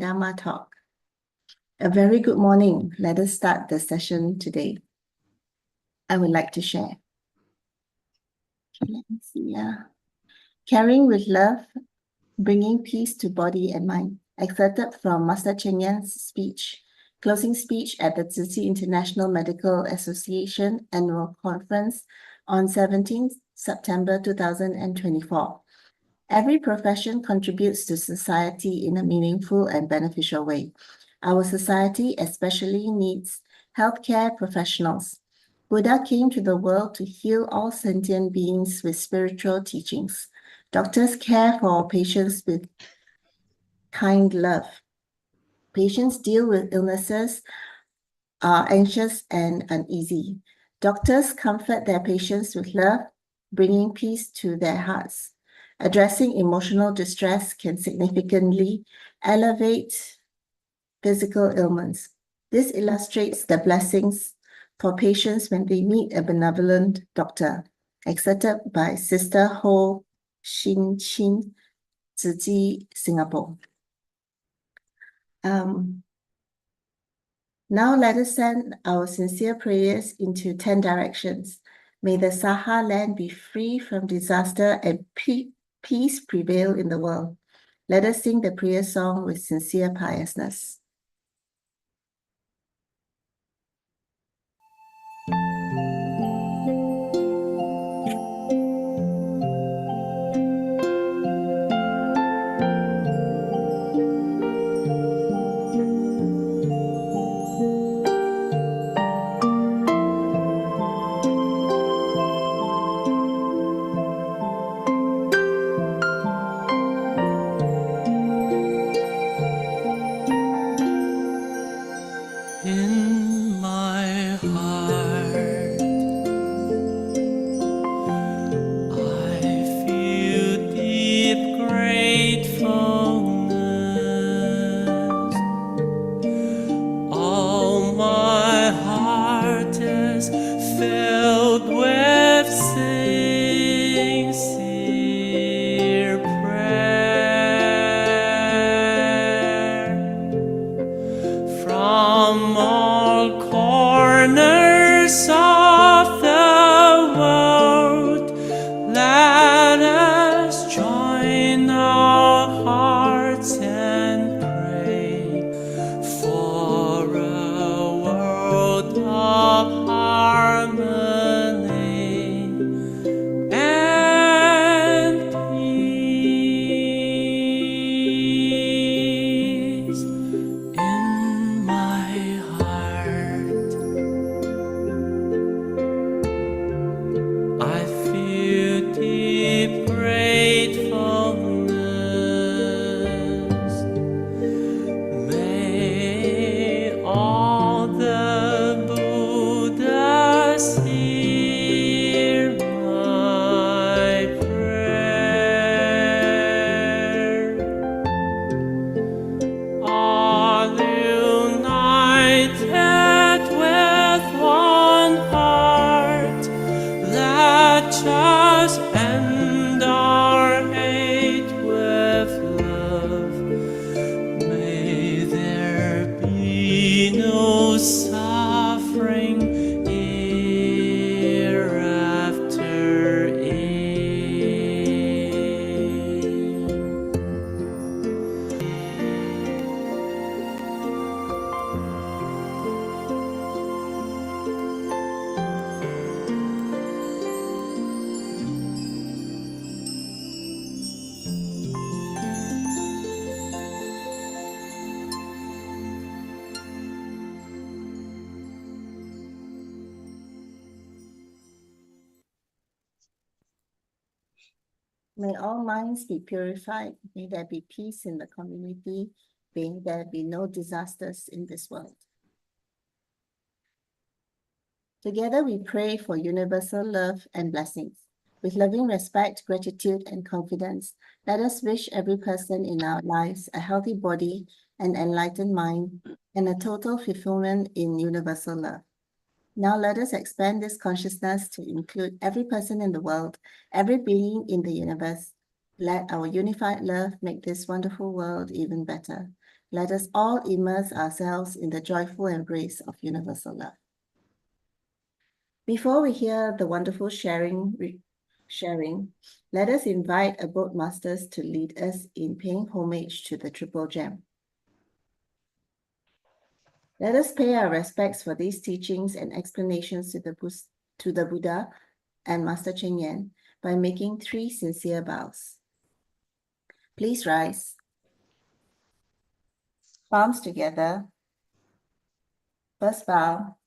Dharma Talk. A very good morning. Let us start the session today. I would like to share. Let me see. Caring with love, bringing peace to body and mind. Excerpted from Master Cheng Yan's closing speech at the Tzu Chi International Medical Association Annual Conference on 17 September 2024. Every profession contributes to society in a meaningful and beneficial way. Our society especially needs healthcare professionals. Buddha came to the world to heal all sentient beings with spiritual teachings. Doctors care for patients with kind love. Patients deal with illnesses, are anxious and uneasy. Doctors comfort their patients with love, bringing peace to their hearts. Addressing emotional distress can significantly elevate physical ailments. This illustrates the blessings for patients when they meet a benevolent doctor. Excerpted by Sister Ho Hsin, Tzu Chi, Singapore. Now let us send our sincere prayers into 10 directions. May the Saha land be free from disaster and peace prevail in the world. Let us sing the prayer song with sincere piousness. May all minds be purified. May there be peace in the community. May there be no disasters in this world. Together we pray for universal love and blessings. With loving respect, gratitude, and confidence, let us wish every person in our lives a healthy body, an enlightened mind, and a total fulfillment in universal love. Now let us expand this consciousness to include every person in the world, every being in the universe. Let our unified love make this wonderful world even better. let us all immerse ourselves in the joyful embrace of universal love. Before we hear the wonderful sharing, let us invite abode masters to lead us in paying homage to the Triple Gem. Let us pay our respects for these teachings and explanations to the Buddha and Master Cheng Yen by making 3 sincere bows. Please rise. Palms together. First bow.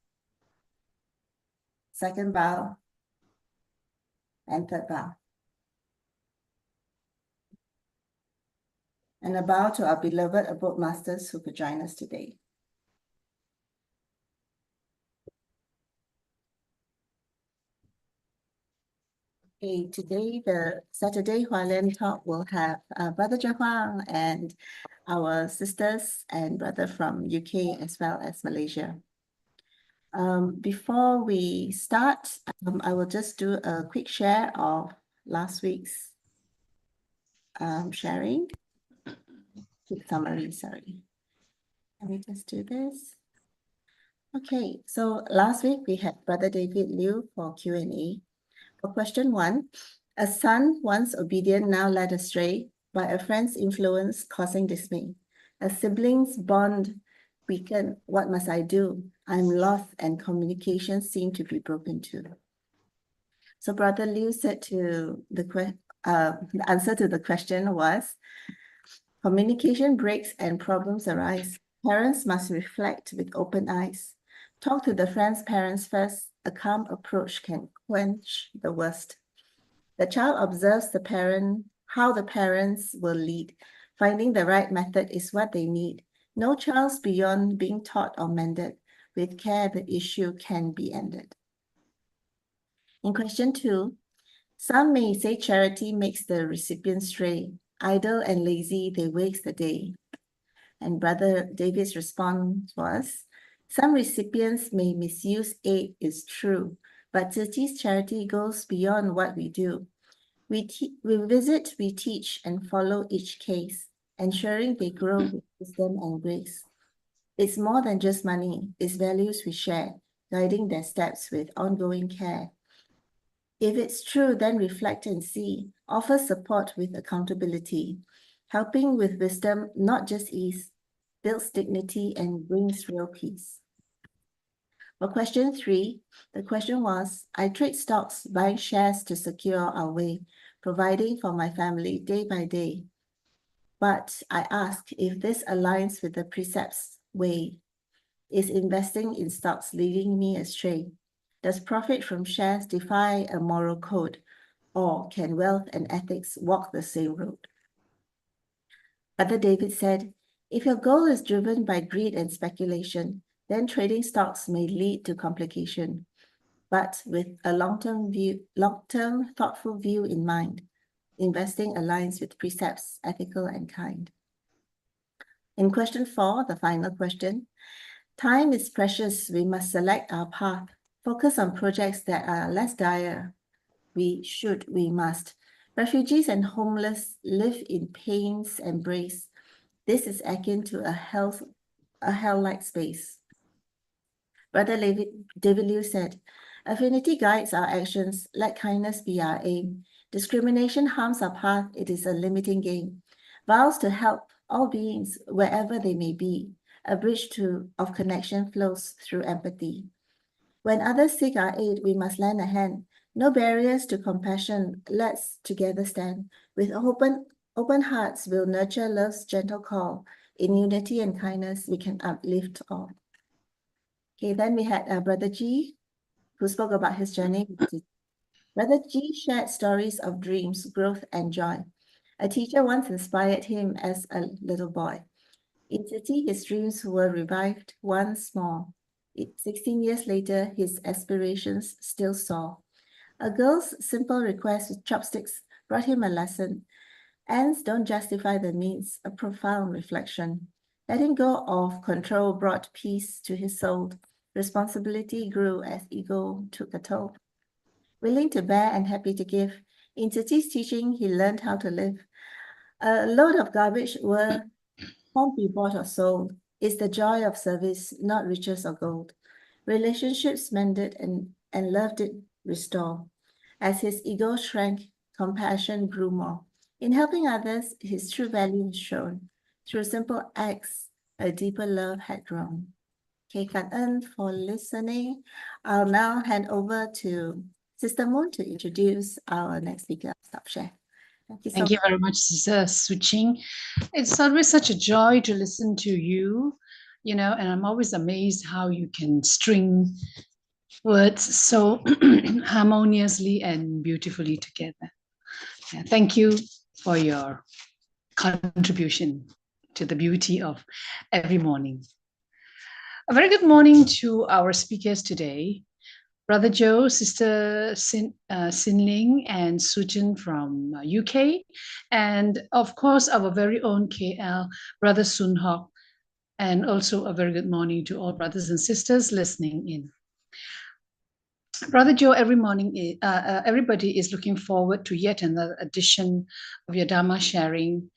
Second bow. And third bow. And a bow to our beloved abode masters who could join us today. Okay, today, the Saturday Hualien talk will have Brother Huang and our sisters and brother from UK as well as Malaysia. Before we start, I will just do a quick share of last week's sharing. Quick summary, sorry. Let me just do this. Okay, so last week we had Brother David Liu for Q&A. For question 1, a son once obedient now led astray by a friend's influence causing dismay. A sibling's bond weakened. What must I do? I'm lost and communication seemed to be broken too. So Brother Liu said to the answer to the question was, communication breaks and problems arise. Parents must reflect with open eyes. Talk to the friend's parents first. A calm approach can quench the worst. The child observes how the parents will lead. Finding the right method is what they need. No child's beyond being taught or mended. With care, the issue can be ended. In question 2, some may say charity makes the recipient stray. Idle and lazy, they waste the day. And Brother David's response was, some recipients may misuse aid, is true, but Tzu Chi's charity goes beyond what we do. We visit, we teach, and follow each case, ensuring they grow with wisdom and grace. It's more than just money, it's values we share, guiding their steps with ongoing care. If it's true, then reflect and see. Offer support with accountability. Helping with wisdom, not just ease, builds dignity and brings real peace. For question 3, the question was, I trade stocks, buying shares to secure our way, providing for my family day by day. But I ask if this aligns with the precepts way. Is investing in stocks leading me astray? Does profit from shares defy a moral code? Or can wealth and ethics walk the same road? Brother David said, if your goal is driven by greed and speculation, then trading stocks may lead to complication. But with a long-term, thoughtful view in mind, investing aligns with precepts, ethical and kind. In question 4, the final question, time is precious. We must select our path. Focus on projects that are less dire. We must. Refugees and homeless live in pain's embrace. This is akin to a hell-like space. Brother David Liu said, affinity guides our actions. Let kindness be our aim. Discrimination harms our path. It is a limiting game. Vows to help all beings wherever they may be. A bridge of connection flows through empathy. When others seek our aid, we must lend a hand. No barriers to compassion. Let's together stand. With open hearts, we'll nurture love's gentle call. In unity and kindness, we can uplift all. Okay, then we had Brother G, who spoke about his journey. Brother G shared stories of dreams, growth, and joy. A teacher once inspired him as a little boy. In city, his dreams were revived once more. 16 years later, his aspirations still soar. A girl's simple request with chopsticks brought him a lesson. Ends don't justify the means, a profound reflection. Letting go of control brought peace to his soul. Responsibility grew as ego took a toll. Willing to bear and happy to give, in Tzu Chi's teaching, he learned how to live. A load of garbage were can't be bought or sold. It's the joy of service, not riches or gold. Relationships mended and love did restore. As his ego shrank, compassion grew more. In helping others, his true value was shown. Through simple acts, a deeper love had grown. Okay, cảm ơn for listening. I'll now hand over to Sister Moon to introduce our next speaker. Stop share. Thank you so Thank you very much, Sister Su Ching. It's always such a joy to listen to you, and I'm always amazed how you can string words so harmoniously and beautifully together. Yeah, thank you for your contribution to the beauty of every morning. A very good morning to our speakers today. Brother Joe, Sister Hsin Ling, and Su Ching from UK, and of course our very own KL, Brother Sun Hock, and also a very good morning to all brothers and sisters listening in. Brother Joe, every morning, everybody is looking forward to yet another edition of your Dharma sharing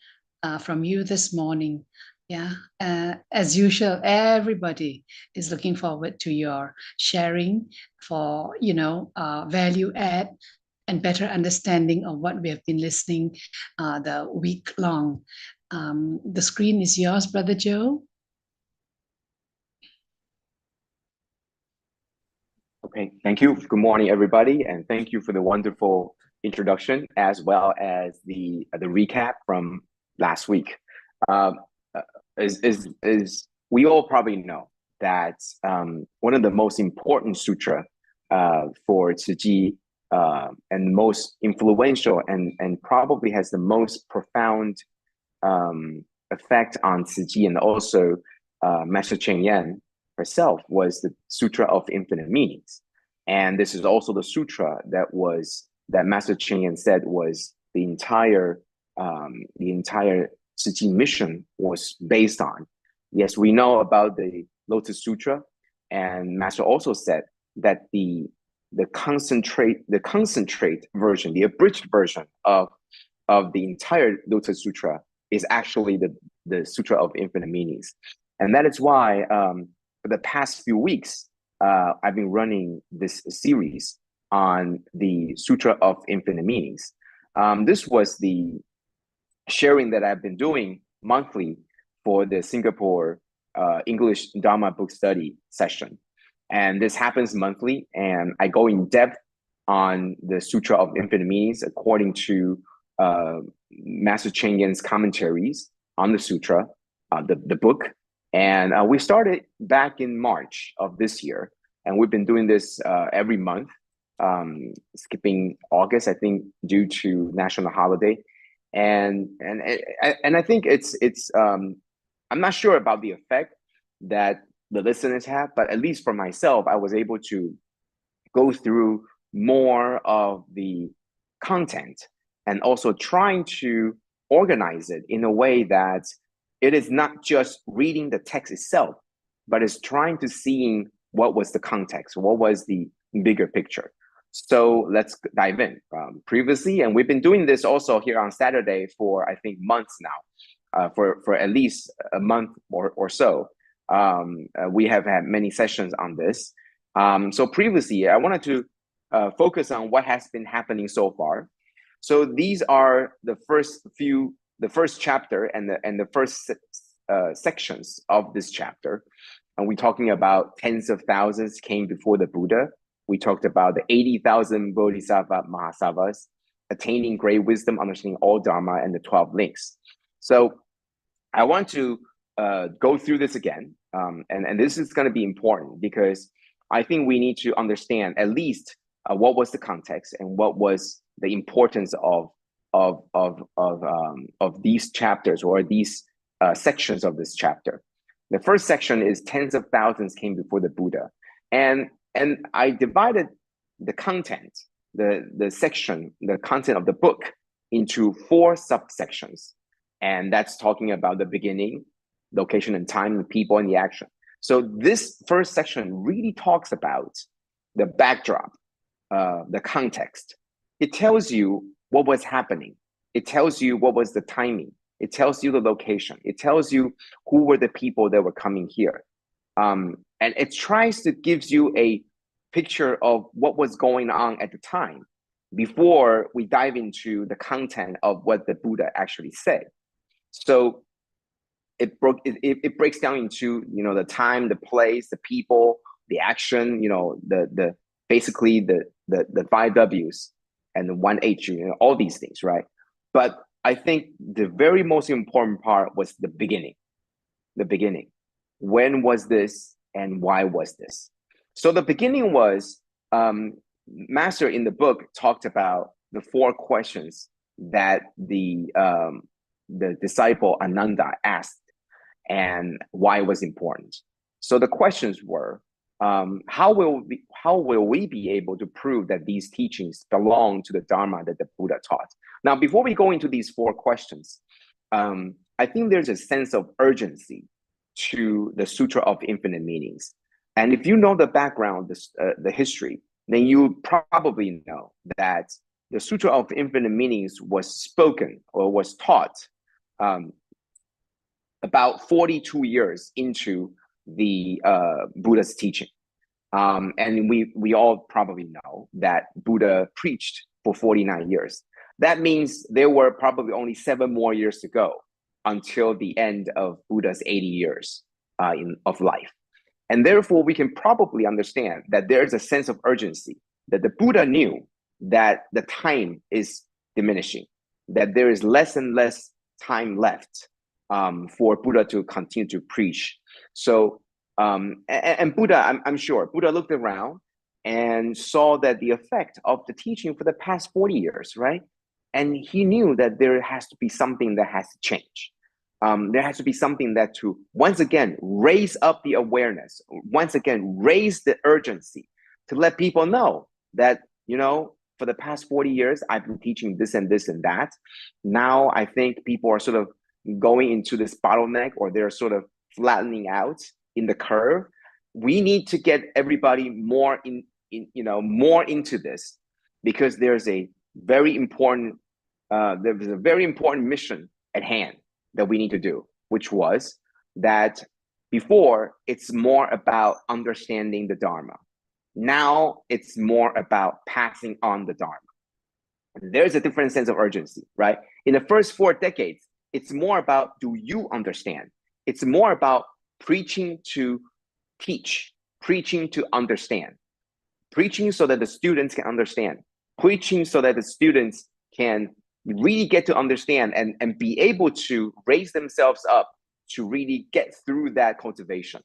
from you this morning. Yeah, as usual, everybody is looking forward to your sharing for, value add and better understanding of what we have been listening the week long. The screen is yours, Brother Joe. Okay, thank you. Good morning, everybody, and thank you for the wonderful introduction as well as the recap from last week. As we all probably know that one of the most important sutra for Tzu Chi and most influential and probably has the most profound effect on Tzu Chi and also Master Cheng Yen herself was the Sutra of Infinite Meanings. And this is also the sutra that Master Cheng Yen said was the entire Tzu Chi mission was based on. Yes, we know about the Lotus Sutra, and Master also said that the concentrate version, the abridged version of the entire Lotus Sutra is actually the Sutra of Infinite Meanings. And that is why for the past few weeks, I've been running this series on the Sutra of Infinite Meanings. This was the sharing that I've been doing monthly for the Singapore English Dharma book study session. And this happens monthly, and I go in depth on the Sutra of Infinite Meanings according to Master Cheng Yen's commentaries on the sutra, the book. And we started back in March of this year, and we've been doing this every month, skipping August, I think, due to national holiday. And I think it's I'm not sure about the effect that the listeners have, but at least for myself, I was able to go through more of the content and also trying to organize it in a way that it is not just reading the text itself, but it's trying to seeing what was the context, what was the bigger picture. So let's dive in. Previously, and we've been doing this also here on Saturday for, I think, months now, for at least a month or so. We have had many sessions on this. So previously, I wanted to focus on what has been happening so far. So these are the first chapter and the first sections of this chapter. And we're talking about tens of thousands came before the Buddha. We talked about the 80,000 Bodhisattva Mahasattvas, attaining great wisdom, understanding all Dharma, and the 12 links. So I want to go through this again. And this is going to be important because I think we need to understand at least what was the context and what was the importance of these chapters or these sections of this chapter. The first section is tens of thousands came before the Buddha. And I divided the content, the section, the content of the book into 4 subsections. And that's talking about the beginning, location and time, the people and the action. So this first section really talks about the backdrop, the context. It tells you what was happening. It tells you what was the timing. It tells you the location. It tells you who were the people that were coming here. And it tries to gives you a picture of what was going on at the time before we dive into the content of what the Buddha actually said. So it breaks down into, you know, the time, the place, the people, the action, you know, the basically the 5 W's and the 1 H, you know, all these things, right? But I think the very most important part was the beginning. The beginning. When was this and why was this? So the beginning was, Master in the book talked about the 4 questions that the disciple Ananda asked and why it was important. So the questions were, how will we be able to prove that these teachings belong to the Dharma that the Buddha taught? Now, before we go into these 4 questions, I think there's a sense of urgency to the Sutra of Infinite Meanings. And if you know the background, the history, then you probably know that the Sutra of Infinite Meanings was spoken or was taught about 42 years into the Buddha's teaching. And we all probably know that Buddha preached for 49 years. That means there were probably only 7 more years to go until the end of Buddha's 80 years of life. And therefore, we can probably understand that there's a sense of urgency, that the Buddha knew that the time is diminishing, that there is less and less time left for Buddha to continue to preach. So, and Buddha, I'm sure, Buddha looked around and saw that the effect of the teaching for the past 40 years, right? And he knew that there has to be something that has to change. There has to be something that to, once again, raise up the awareness, once again, raise the urgency to let people know that, you know, for the past 40 years, I've been teaching this and this and that. Now, I think people are sort of going into this bottleneck, or they're sort of flattening out in the curve. We need to get everybody more more into this, because there's a very important mission at hand that we need to do, which was that before it's more about understanding the Dharma. Now it's more about passing on the Dharma. There's a different sense of urgency, right? In the first 4 decades, it's more about, do you understand? It's more about preaching to teach, preaching to understand, preaching so that the students can understand, preaching so that the students can really get to understand and be able to raise themselves up to really get through that cultivation.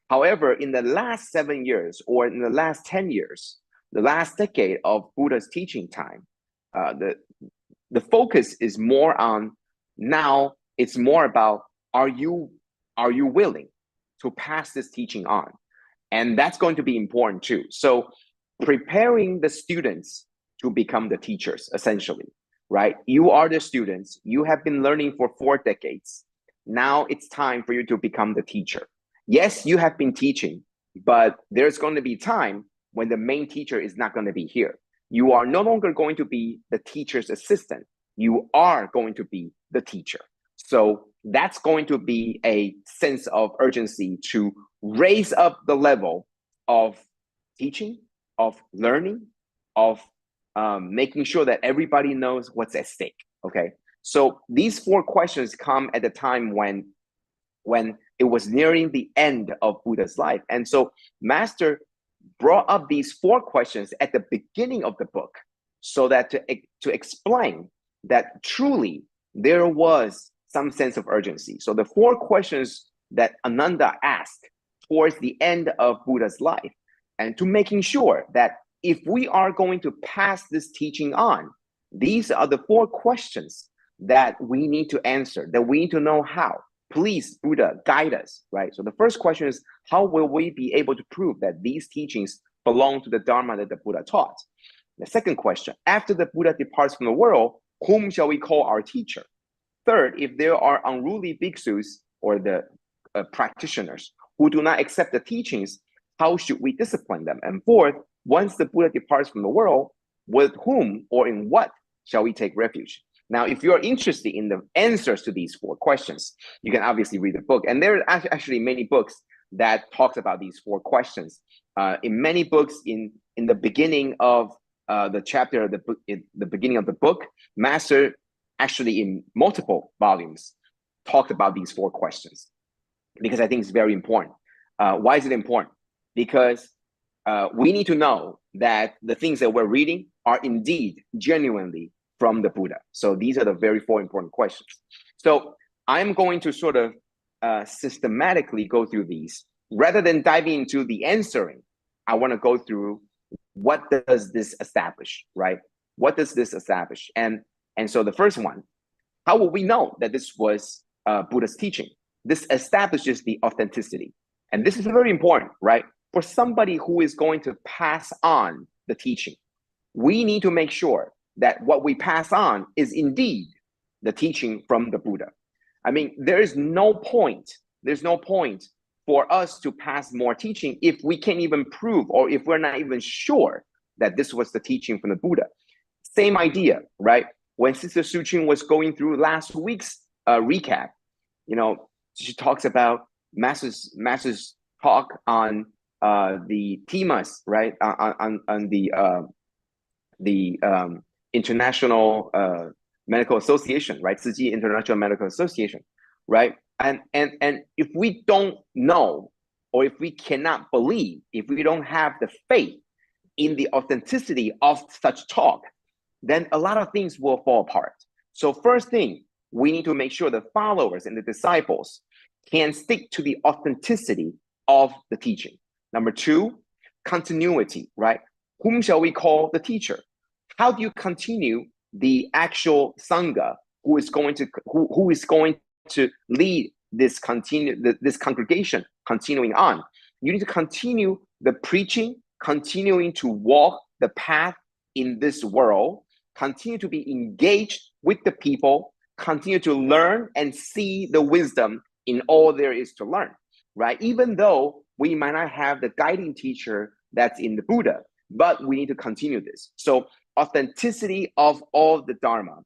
However, in the last 7 years, or in the last 10 years, the last decade of Buddha's teaching time, the focus is more on, now it's more about, are you willing to pass this teaching on? And that's going to be important too. So preparing the students to become the teachers, essentially, right? You are the students, you have been learning for 4 decades. Now it's time for you to become the teacher. Yes, you have been teaching, but there's going to be time when the main teacher is not going to be here. You are no longer going to be the teacher's assistant. You are going to be the teacher. So that's going to be a sense of urgency to raise up the level of teaching, of learning, of making sure that everybody knows what's at stake, okay? So these 4 questions come at a time when it was nearing the end of Buddha's life. And so Master brought up these 4 questions at the beginning of the book, so that to explain that truly there was some sense of urgency. So the 4 questions that Ananda asked towards the end of Buddha's life, and to making sure that if we are going to pass this teaching on, these are the 4 questions that we need to answer, that we need to know how. Please, Buddha, guide us, right? So the first question is, how will we be able to prove that these teachings belong to the Dharma that the Buddha taught? The second question, after the Buddha departs from the world, whom shall we call our teacher? Third, if there are unruly bhikkhus, or the practitioners, who do not accept the teachings, how should we discipline them? And fourth, once the Buddha departs from the world, with whom or in what shall we take refuge? Now, if you're interested in the answers to these 4 questions, you can obviously read the book. And there are actually many books that talks about these 4 questions. In many books, in the beginning of the chapter of the book, in the beginning of the book, Master actually in multiple volumes talked about these 4 questions, because I think it's very important. Why is it important? Because we need to know that the things that we're reading are indeed genuinely from the Buddha. So these are the very 4 important questions. So I'm going to sort of systematically go through these. Rather than diving into the answering, I want to go through what does this establish, right? What does this establish? And so the first one, how will we know that this was Buddha's teaching? This establishes the authenticity. And this is very important, right? For somebody who is going to pass on the teaching, we need to make sure that what we pass on is indeed the teaching from the Buddha. I mean, there's no point for us to pass more teaching if we can't even prove, or if we're not even sure that this was the teaching from the Buddha. Same idea, right? When Sister Su Ching was going through last week's recap, she talks about Master's talk on the temas, right? On the International Medical Association, right? Tzu Chi International Medical Association, right? And if we don't know, or if we cannot believe, if we don't have the faith in the authenticity of such talk, then a lot of things will fall apart. So first thing, we need to make sure the followers and the disciples can stick to the authenticity of the teaching. Number 2, continuity, right? Whom shall we call the teacher? How do you continue the actual Sangha who is going to lead this congregation continuing on? You need to continue the preaching, continuing to walk the path in this world, continue to be engaged with the people, continue to learn and see the wisdom in all there is to learn, right? Even though we might not have the guiding teacher that's in the Buddha, but we need to continue this. So authenticity of all the Dharma,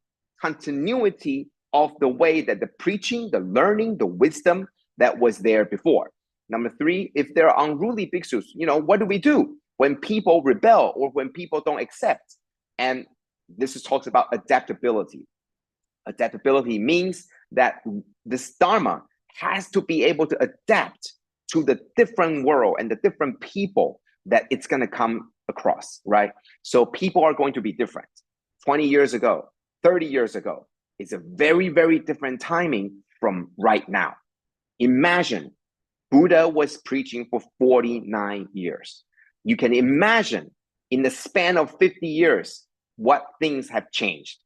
continuity of the way that the preaching, the learning, the wisdom that was there before. Number 3, if there are unruly bhikshus, what do we do when people rebel or when people don't accept? And this talks about adaptability. Adaptability means that this Dharma has to be able to adapt to the different world and the different people that it's going to come across, right? So people are going to be different. 20 years ago, 30 years ago, it's a very, very different timing from right now. Imagine Buddha was preaching for 49 years. You can imagine in the span of 50 years, what things have changed.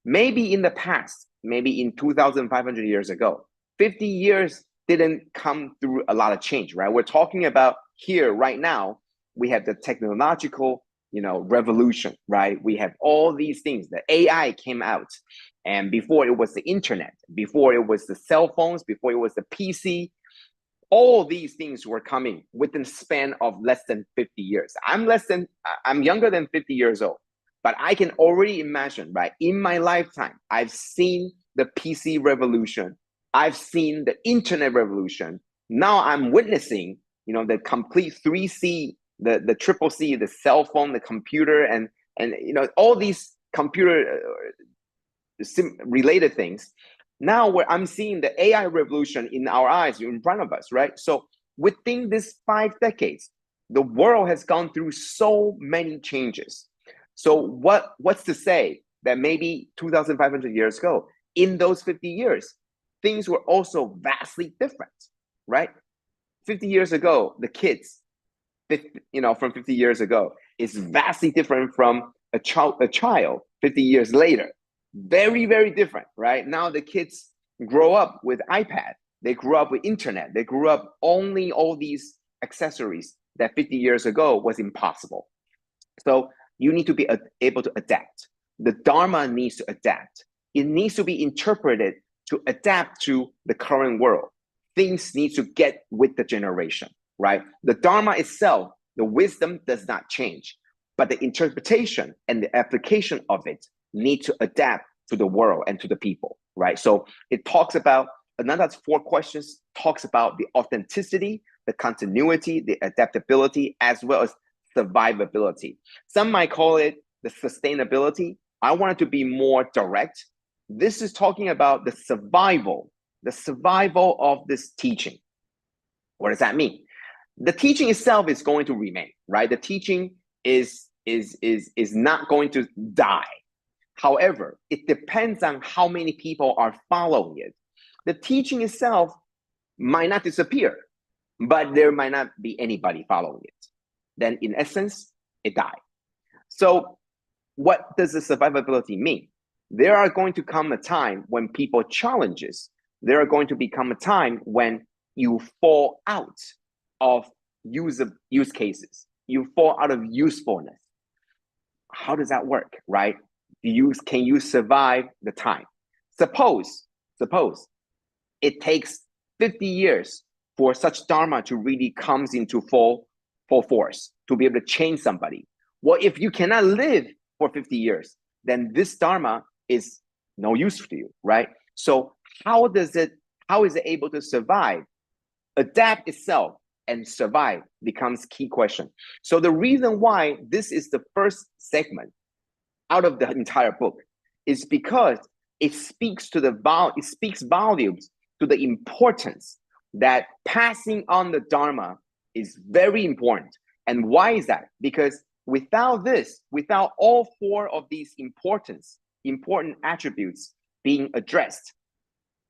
Maybe in the past, maybe in 2,500 years ago, 50 years didn't come through a lot of change, right? We're talking about here right now, we have the technological, revolution, right? We have all these things. The AI came out, and before it was the internet, before it was the cell phones, before it was the PC, all these things were coming within the span of less than 50 years. I'm younger than 50 years old, but I can already imagine, right? In my lifetime, I've seen the PC revolution. I've seen the internet revolution. Now I'm witnessing, the complete 3C, the triple C, the cell phone, the computer, and all these computer related things. Now where I'm seeing the AI revolution in our eyes, in front of us, right? So within this 5 decades, the world has gone through so many changes. So what's to say that maybe 2,500 years ago, in those 50 years, things were also vastly different, right? 50 years ago, the kids, from 50 years ago is vastly different from a child 50 years later. Very, very different, right? Now the kids grow up with iPad. They grew up with internet. They grew up only all these accessories that 50 years ago was impossible. So you need to be able to adapt. The Dharma needs to adapt. It needs to be interpreted to adapt to the current world. Things need to get with the generation, right? The Dharma itself, the wisdom does not change, but the interpretation and the application of it need to adapt to the world and to the people, right? So it talks about, another 4 questions talks about the authenticity, the continuity, the adaptability, as well as survivability. Some might call it the sustainability. I want it to be more direct. This is talking about the survival of this teaching. What does that mean? The teaching itself is going to remain, right? The teaching is not going to die. However, it depends on how many people are following it. The teaching itself might not disappear, but there might not be anybody following it. Then in essence, it died. So what does the survivability mean? There are going to come a time when people challenges. There are going to become a time when you fall out of use cases. You fall out of usefulness. How does that work, right? Can you survive the time? Suppose it takes 50 years for such Dharma to really comes into full force, to be able to change somebody. Well, if you cannot live for 50 years, then this Dharma is no use to you, right? So how is it able to survive, adapt itself, and survive becomes key question. So the reason why this is the first segment out of the entire book is because it speaks volumes to the importance that passing on the Dharma is very important. And why is that? Because without this, without all 4 of these important attributes being addressed,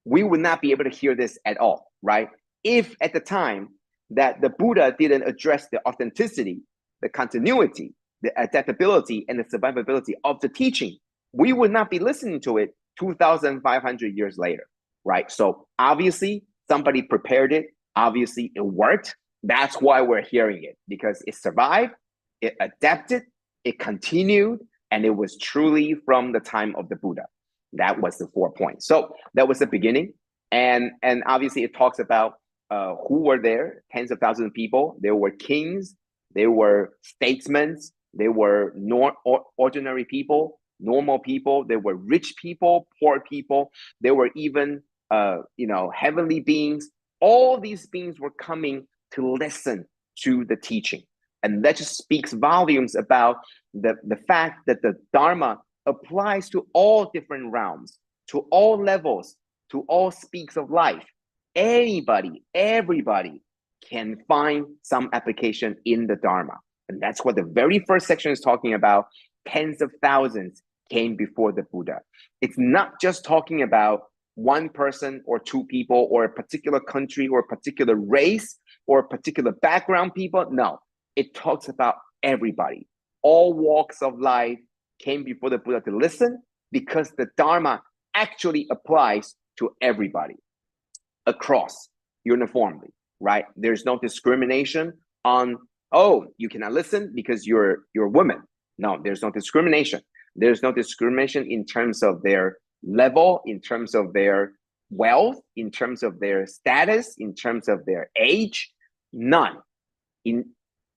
we would not be able to hear this at all, right? If at the time that the Buddha didn't address the authenticity, the continuity, the adaptability, and the survivability of the teaching, we would not be listening to it 2,500 years later, right? So obviously somebody prepared it. Obviously it worked. That's why we're hearing it, because it survived, it adapted, it continued, and it was truly from the time of the Buddha. That was the 4 points. So that was the beginning. And obviously it talks about who were there, tens of thousands of people. There were kings, there were statesmen, there were ordinary people, normal people, there were rich people, poor people, there were even heavenly beings. All these beings were coming to listen to the teaching. And that just speaks volumes about the fact that the Dharma applies to all different realms, to all levels, to all speaks of life. Anybody, everybody can find some application in the Dharma. And that's what the very first section is talking about. Tens of thousands came before the Buddha. It's not just talking about one person or 2 people or a particular country or a particular race or a particular background people. No, it talks about everybody. All walks of life came before the Buddha to listen, because the Dharma actually applies to everybody across uniformly, right? There's no discrimination on, oh, you cannot listen because you're a woman. No, there's no discrimination. There's no discrimination in terms of their level, in terms of their wealth, in terms of their status, in terms of their age. None.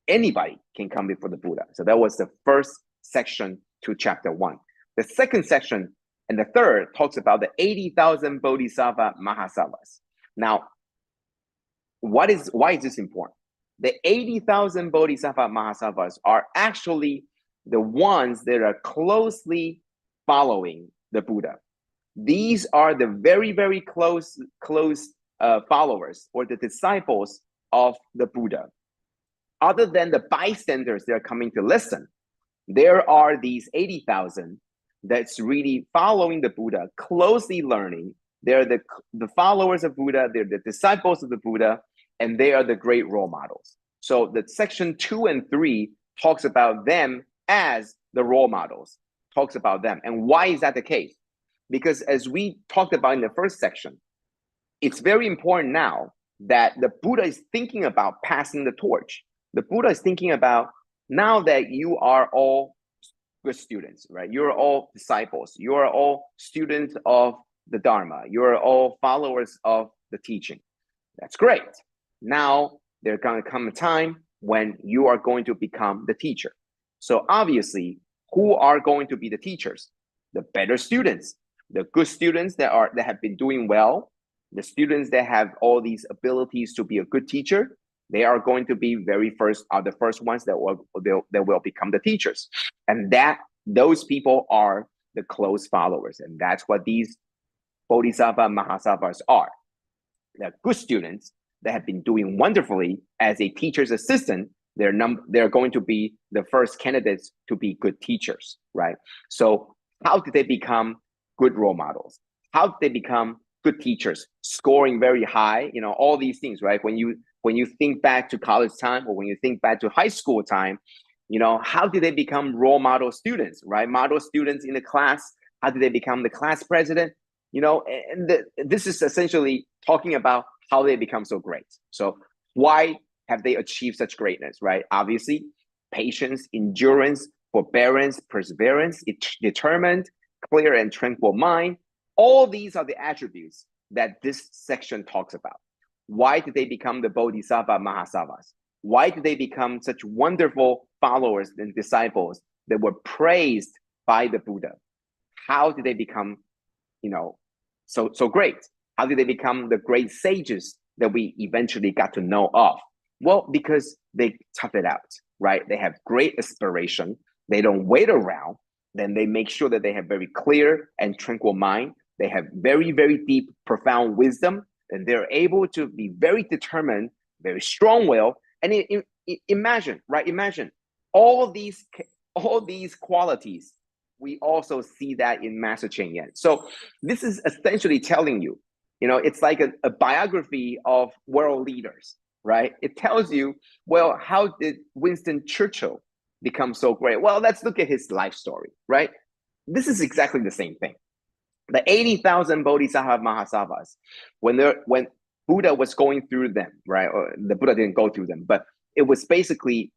Anybody can come before the Buddha. So that was the first section to chapter 1. The second section and the third talks about the 80,000 Bodhisattva Mahasattvas. Now, why is this important? The 80,000 Bodhisattva Mahasattvas are actually the ones that are closely following the Buddha. These are the very, very close followers or the disciples of the Buddha. Other than the bystanders that are coming to listen, there are these 80,000 that's really following the Buddha, closely learning. They're the followers of Buddha, they're the disciples of the Buddha, and they are the great role models. So the section 2 and 3 talks about them as the role models, talks about them. And why is that the case? Because as we talked about in the first section, it's very important now that the Buddha is thinking about passing the torch. The Buddha is thinking about, now that you are all good students, right? You're all disciples. You are all students of the Dharma. You are all followers of the teaching. That's great. Now there's going to come a time when you are going to become the teacher. So obviously, who are going to be the teachers? The better students, The good students that have been doing well, the students that have all these abilities to be a good teacher, they are going to be the first ones that will become the teachers. And those people are the close followers. And that's what these Bodhisattva Mahasattvas are. They're good students that have been doing wonderfully as a teacher's assistant. They're going to be the first candidates to be good teachers, right? So how did they become good role models? How did they become good teachers, scoring very high? All these things, right? When you think back to college time, or when you think back to high school time, how did they become role model students, right? Model students in the class. How did they become the class president? This is essentially talking about how they become so great. So why have they achieved such greatness, right? Obviously, patience, endurance, forbearance, perseverance, determined, clear and tranquil mind. All these are the attributes that this section talks about. Why did they become the Bodhisattva Mahasattvas? Why did they become such wonderful followers and disciples that were praised by the Buddha? How did they become, so great? How did they become the great sages that we eventually got to know of? Well, because they tough it out, right? They have great aspiration. They don't wait around. Then they make sure that they have very clear and tranquil mind. They have very, very deep, profound wisdom, and they're able to be very determined, very strong-willed. And imagine, right? Imagine all these qualities. We also see that in Master Cheng Yen. So this is essentially telling you, it's like a biography of world leaders, right? It tells you, well, how did Winston Churchill become so great? Well, let's look at his life story, right? This is exactly the same thing. The 80,000 Bodhisattva Mahasattvas, when Buddha was going through them, right? Or the Buddha didn't go through them, but it was basically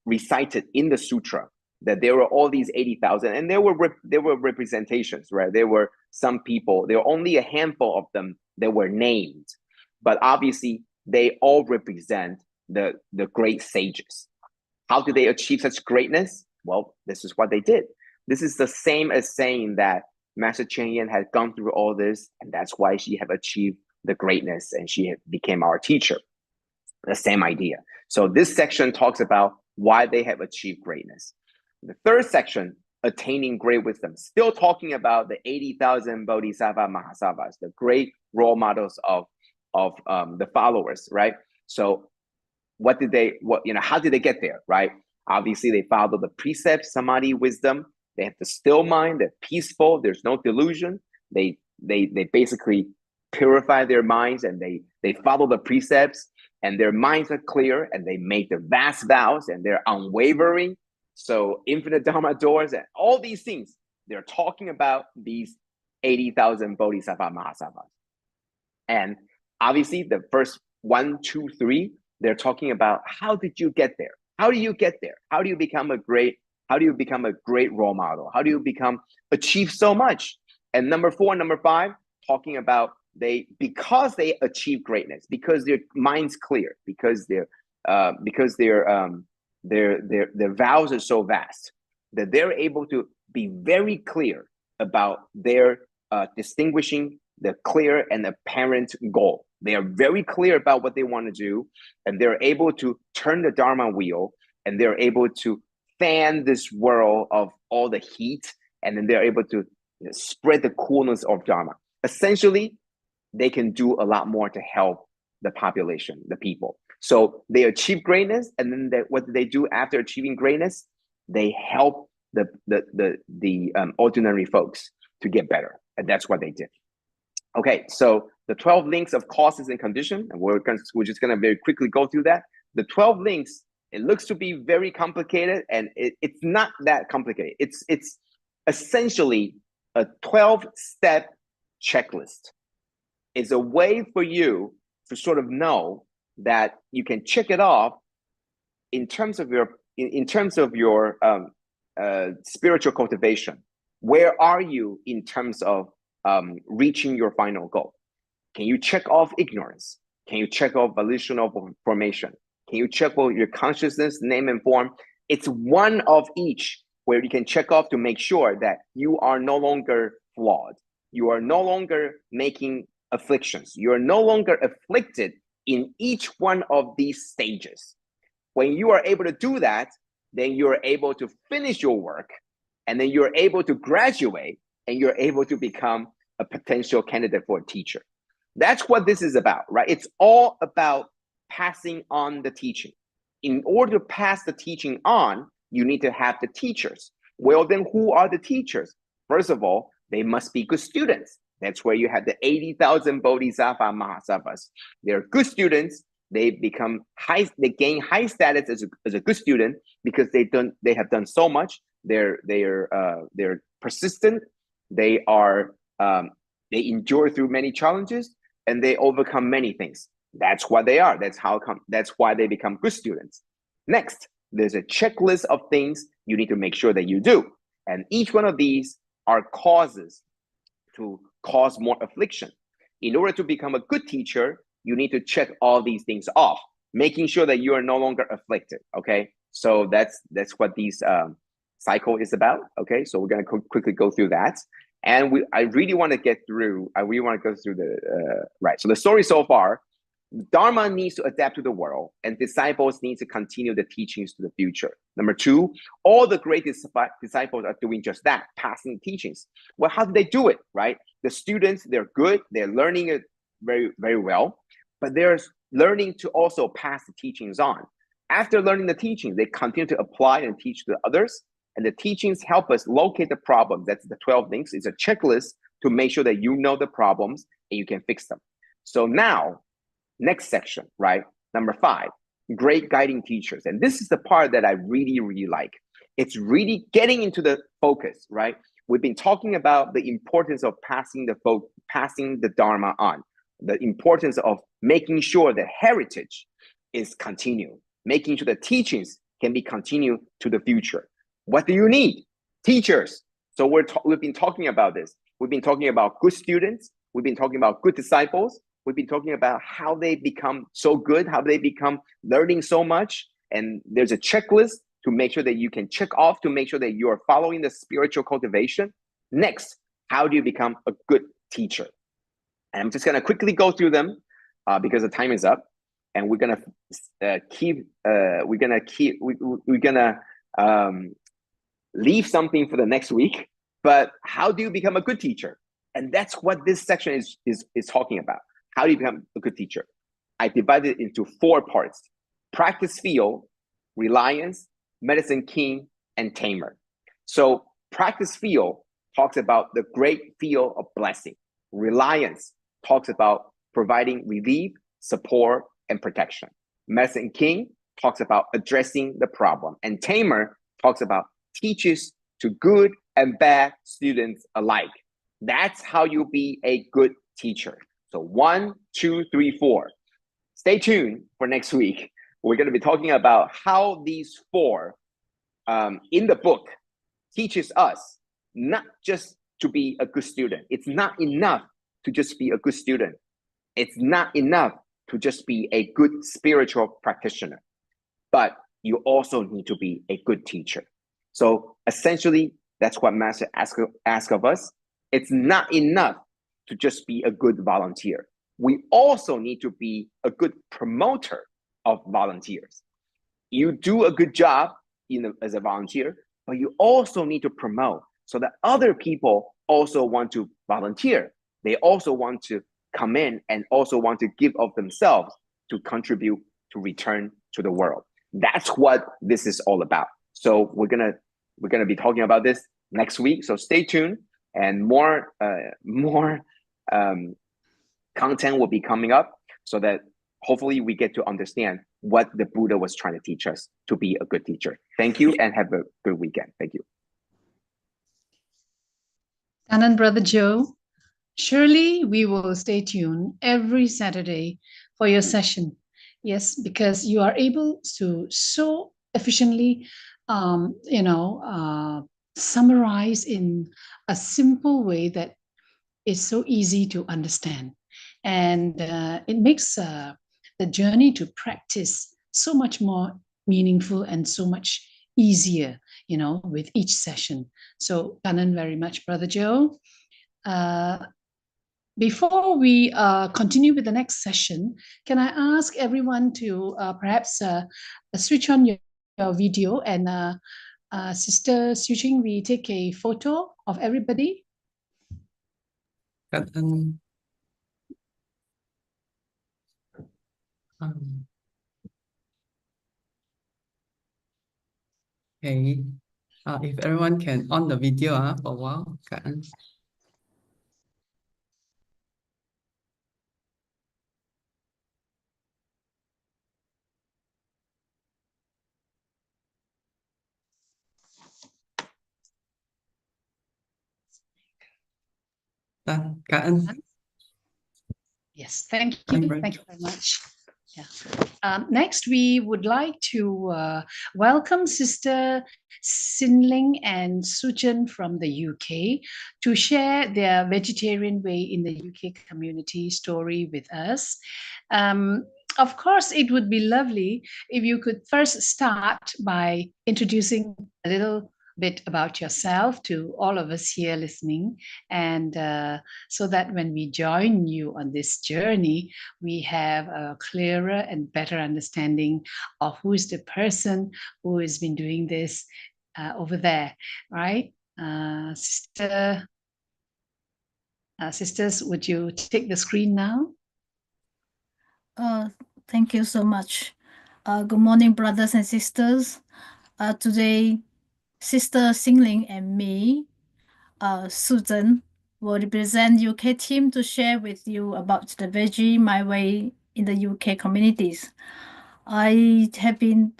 recited in the sutra that there were all these 80,000, and there were representations, right? There were some people, there were only a handful of them that were named, but obviously they all represent the great sages. How did they achieve such greatness? Well, this is what they did. This is the same as saying that Master Cheng Yen had gone through all this, and that's why she had achieved the greatness and she became our teacher. The same idea. So this section talks about why they have achieved greatness. The third section, attaining great wisdom, still talking about the 80,000 Bodhisattva Mahasattvas, the great role models of the followers, right? So how did they get there, right? Obviously, they follow the precepts, samadhi, wisdom. They have the still mind, they're peaceful, there's no delusion. They basically purify their minds, and they follow the precepts, and their minds are clear, and they make the vast vows, and they're unwavering. So infinite Dharma doors and all these things, they're talking about these 80,000 Bodhisattva Mahasattvas. And obviously the first 1, 2, 3, they're talking about how did you get there? How do you get there? How do you become a great role model? How do you achieve so much? And number 4 and number 5, talking about because they achieve greatness, because their mind's clear, because their vows are so vast that they're able to be very clear about their distinguishing the clear and apparent goal. They are very clear about what they want to do, and they're able to turn the Dharma wheel, and they're able to fan this world of all the heat, and then they're able to spread the coolness of Dharma. Essentially, they can do a lot more to help the population, the people. So they achieve greatness, and then what do they do after achieving greatness? They help the ordinary folks to get better, and that's what they did. Okay, so the 12 links of causes and condition, and we're just going to very quickly go through that. The 12 links, it looks to be very complicated, and it's not that complicated. It's essentially a 12-step checklist. It's a way for you to sort of know that you can check it off in terms of your spiritual cultivation. Where are you in terms of reaching your final goal? Can you check off ignorance? Can you check off volitional formation? Can you check off your consciousness, name and form? It's one of each where you can check off to make sure that you are no longer flawed. You are no longer making afflictions. You are no longer afflicted in each one of these stages. When you are able to do that, then you are able to finish your work, and then you're able to graduate, and you're able to become a potential candidate for a teacher. That's what this is about, right? It's all about passing on the teaching. In order to pass the teaching on, you need to have the teachers. Well, then who are the teachers? First of all, they must be good students. That's where you have the 80,000 Bodhisattva Mahasattvas. They're good students. They gain high status as a good student because they have done so much. They're persistent. They endure through many challenges, and they overcome many things. That's what they are. That's why they become good students. Next, there's a checklist of things you need to make sure that you do. And each one of these are causes to cause more affliction. In order to become a good teacher, you need to check all these things off, making sure that you are no longer afflicted. Okay, so that's what these cycle is about. Okay, so we're going to quickly go through that. And I really want to go through the right. So the story so far, Dharma needs to adapt to the world, and disciples need to continue the teachings to the future. Number two, all the great disciples are doing just that, passing teachings. Well, how do they do it, right? The students, they're good, they're learning it very, very well, but they're learning to also pass the teachings on. After learning the teachings, they continue to apply and teach to others, and the teachings help us locate the problems. That's the 12 things. It's a checklist to make sure that you know the problems and you can fix them. So now, next section, right? Number 5, great guiding teachers. And this is the part that I really, really like. It's really getting into the focus, right? We've been talking about the importance of passing the Dharma on, the importance of making sure that heritage is continued, making sure that teachings can be continued to the future. What do you need? Teachers. So we've been talking about this. We've been talking about good students. We've been talking about good disciples. We've been talking about how they become so good, how they become learning so much. And there's a checklist to make sure that you can check off to make sure that you are following the spiritual cultivation. Next, how do you become a good teacher? And I'm just going to quickly go through them because the time is up. And we're going to leave something for the next week. But how do you become a good teacher? And that's what this section is talking about. How do you become a good teacher? I divided it into 4 parts: practice field, reliance, medicine king, and tamer. So practice field talks about the great field of blessing. Reliance talks about providing relief, support, and protection. Medicine king talks about addressing the problem. And tamer talks about teaches to good and bad students alike. That's how you be a good teacher. So 1, 2, 3, 4. Stay tuned for next week. We're going to be talking about how these 4 in the book teaches us not just to be a good student. It's not enough to just be a good student. It's not enough to just be a good spiritual practitioner, but you also need to be a good teacher. So essentially, that's what Master asks of us. It's not enough to just be a good volunteer. We also need to be a good promoter of volunteers. You do a good job as a volunteer, but you also need to promote so that other people also want to volunteer. They also want to come in and also want to give of themselves to contribute, to return to the world. That's what this is all about. So we're gonna be talking about this next week. So stay tuned, and more content will be coming up so that hopefully we get to understand what the Buddha was trying to teach us to be a good teacher. Thank you, and have a good weekend. Thank you. And Brother Joe, surely we will stay tuned every Saturday for your session. Yes, because you are able to so efficiently, summarize in a simple way that is so easy to understand. And it makes the journey to practice so much more meaningful and so much easier, with each session. So, Kanan very much, Brother Joe. Before we continue with the next session, can I ask everyone to perhaps switch on your video and Sister Su Ching, we take a photo of everybody. Cảm ơn. Okay. If everyone can on the video for a while. Cảm ơn. Cảm ơn. Yes, thank you. Thank you very much. Yeah. Next, we would like to welcome Sister Ling and Su Ching from the UK to share their vegetarian way in the UK community story with us. Of course, it would be lovely if you could first start by introducing a little bit about yourself to all of us here listening, and so that when we join you on this journey, we have a clearer and better understanding of who is the person who has been doing this over there, right? Sisters, would you take the screen now? Thank you so much. Good morning, brothers and sisters. Today, Sister Ling and me, Su Ching, will represent UK team to share with you about the veggie my way in the UK communities. I have been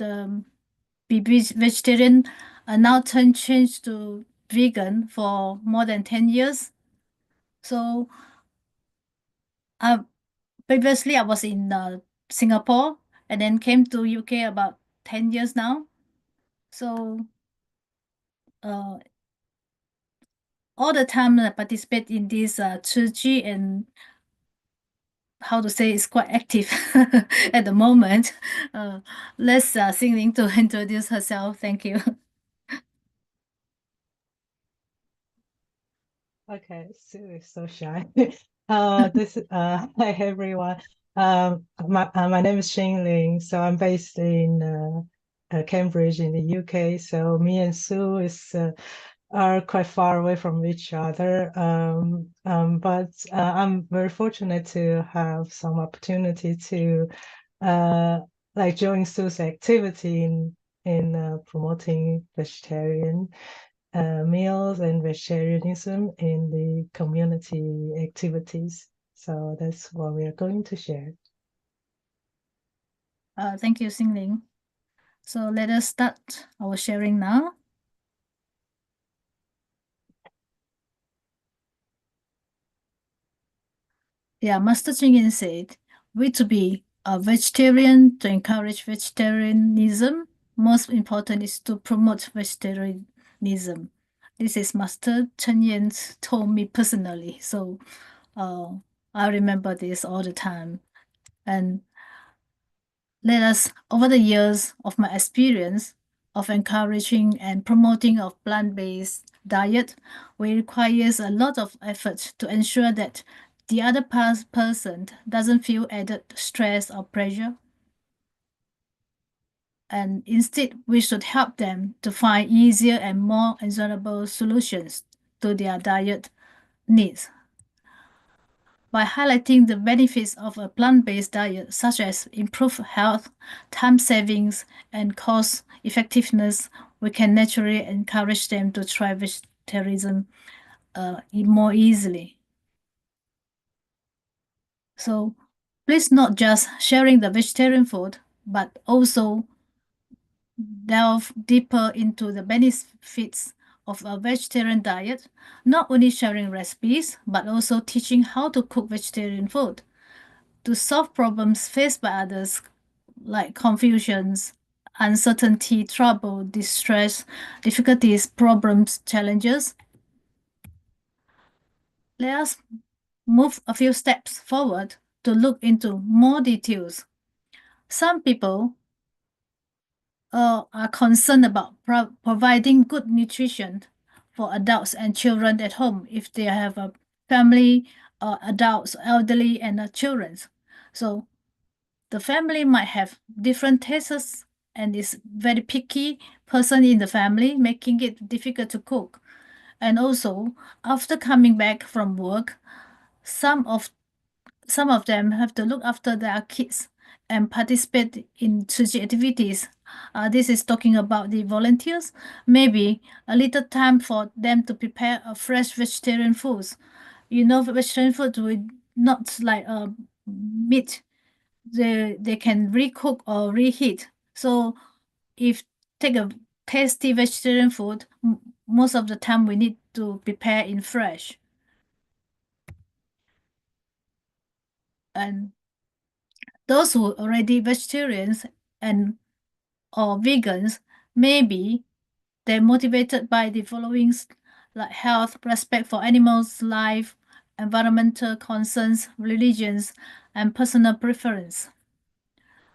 vegetarian and now changed to vegan for more than 10 years. So previously I was in Singapore and then came to UK about 10 years now. So all the time I participate in this Chi and how to say it's quite active at the moment. Let's Ling to introduce herself. Thank you. Okay, Sue is so shy. Hi everyone. My name is Ling. So I'm based in Cambridge in the UK. So me and Sue are quite far away from each other. But I'm very fortunate to have some opportunity to like join Sue's activity in promoting vegetarian meals and vegetarianism in the community activities. So that's what we are going to share. Thank you, Ling. So let us start our sharing now. Yeah, Master Ching said, we to be a vegetarian to encourage vegetarianism. Most important is to promote vegetarianism. This is Master Chen Yan told me personally. So I remember this all the time. And let us, over the years of my experience of encouraging and promoting of plant-based diet, we requires a lot of effort to ensure that the other person doesn't feel added stress or pressure. And instead, we should help them to find easier and more enjoyable solutions to their diet needs. By highlighting the benefits of a plant-based diet, such as improved health, time savings, and cost effectiveness, we can naturally encourage them to try vegetarianism more easily. So please not just sharing the vegetarian food, but also delve deeper into the benefits of a vegetarian diet, not only sharing recipes, but also teaching how to cook vegetarian food. To solve problems faced by others like confusions, uncertainty, trouble, distress, difficulties, problems, challenges. Let us move a few steps forward to look into more details. Some people are concerned about providing good nutrition for adults and children at home if they have a family, adults, elderly, and children. So the family might have different tastes and is very picky person in the family, making it difficult to cook. And also, after coming back from work, some of them have to look after their kids and participate in such activities. This is talking about the volunteers. Maybe a little time for them to prepare a fresh vegetarian foods. You know, vegetarian food will not like meat. They can recook or reheat. So if take a tasty vegetarian food, most of the time we need to prepare in fresh. And those who are already vegetarians and or vegans, maybe they're motivated by the following, like health, respect for animals' life, environmental concerns, religions, and personal preference.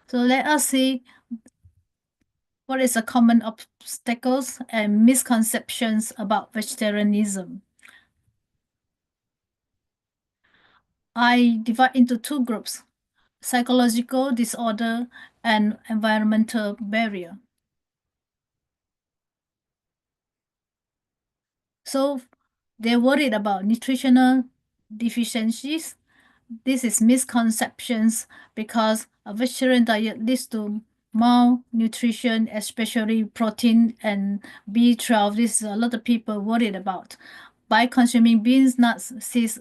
So let us see what is the common obstacles and misconceptions about vegetarianism. I divide into two groups: psychological disorder and environmental barrier. So they're worried about nutritional deficiencies. This is misconceptions because a vegetarian diet leads to malnutrition, especially protein and B12. This is a lot of people worried about. By consuming beans, nuts, seeds,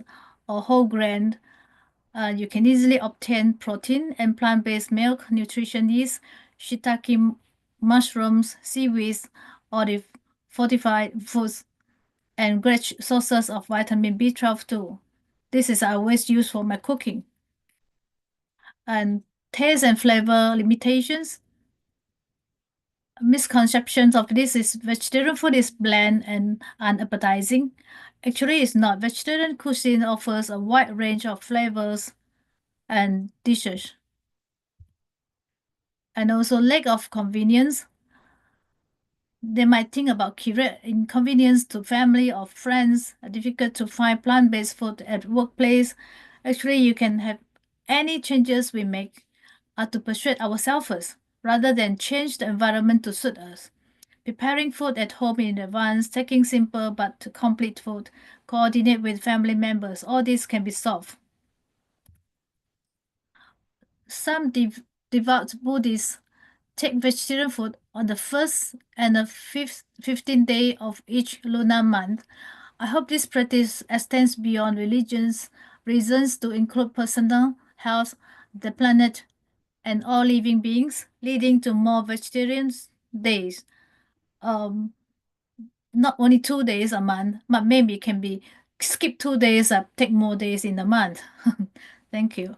or whole grain, you can easily obtain protein and plant-based milk, nutrition yeast, shiitake mushrooms, seaweeds, olive, fortified foods, and great sources of vitamin B12 too. This is always used for my cooking. And taste and flavor limitations. Misconceptions of this is vegetarian food is bland and unappetizing. Actually, it's not. Vegetarian cuisine offers a wide range of flavors and dishes. And also lack of convenience. They might think about create inconvenience to family or friends, difficult to find plant-based food at workplace. Actually, you can have any changes we make are to persuade ourselves first, rather than change the environment to suit us. Preparing food at home in advance, taking simple but complete food, coordinate with family members, all this can be solved. Some devout Buddhists take vegetarian food on the first and the 15th day of each lunar month. I hope this practice extends beyond religions, reasons to include personal health, the planet, and all living beings, leading to more vegetarian days. Not only 2 days a month, but maybe it can be skip 2 days, take more days in the month. Thank you.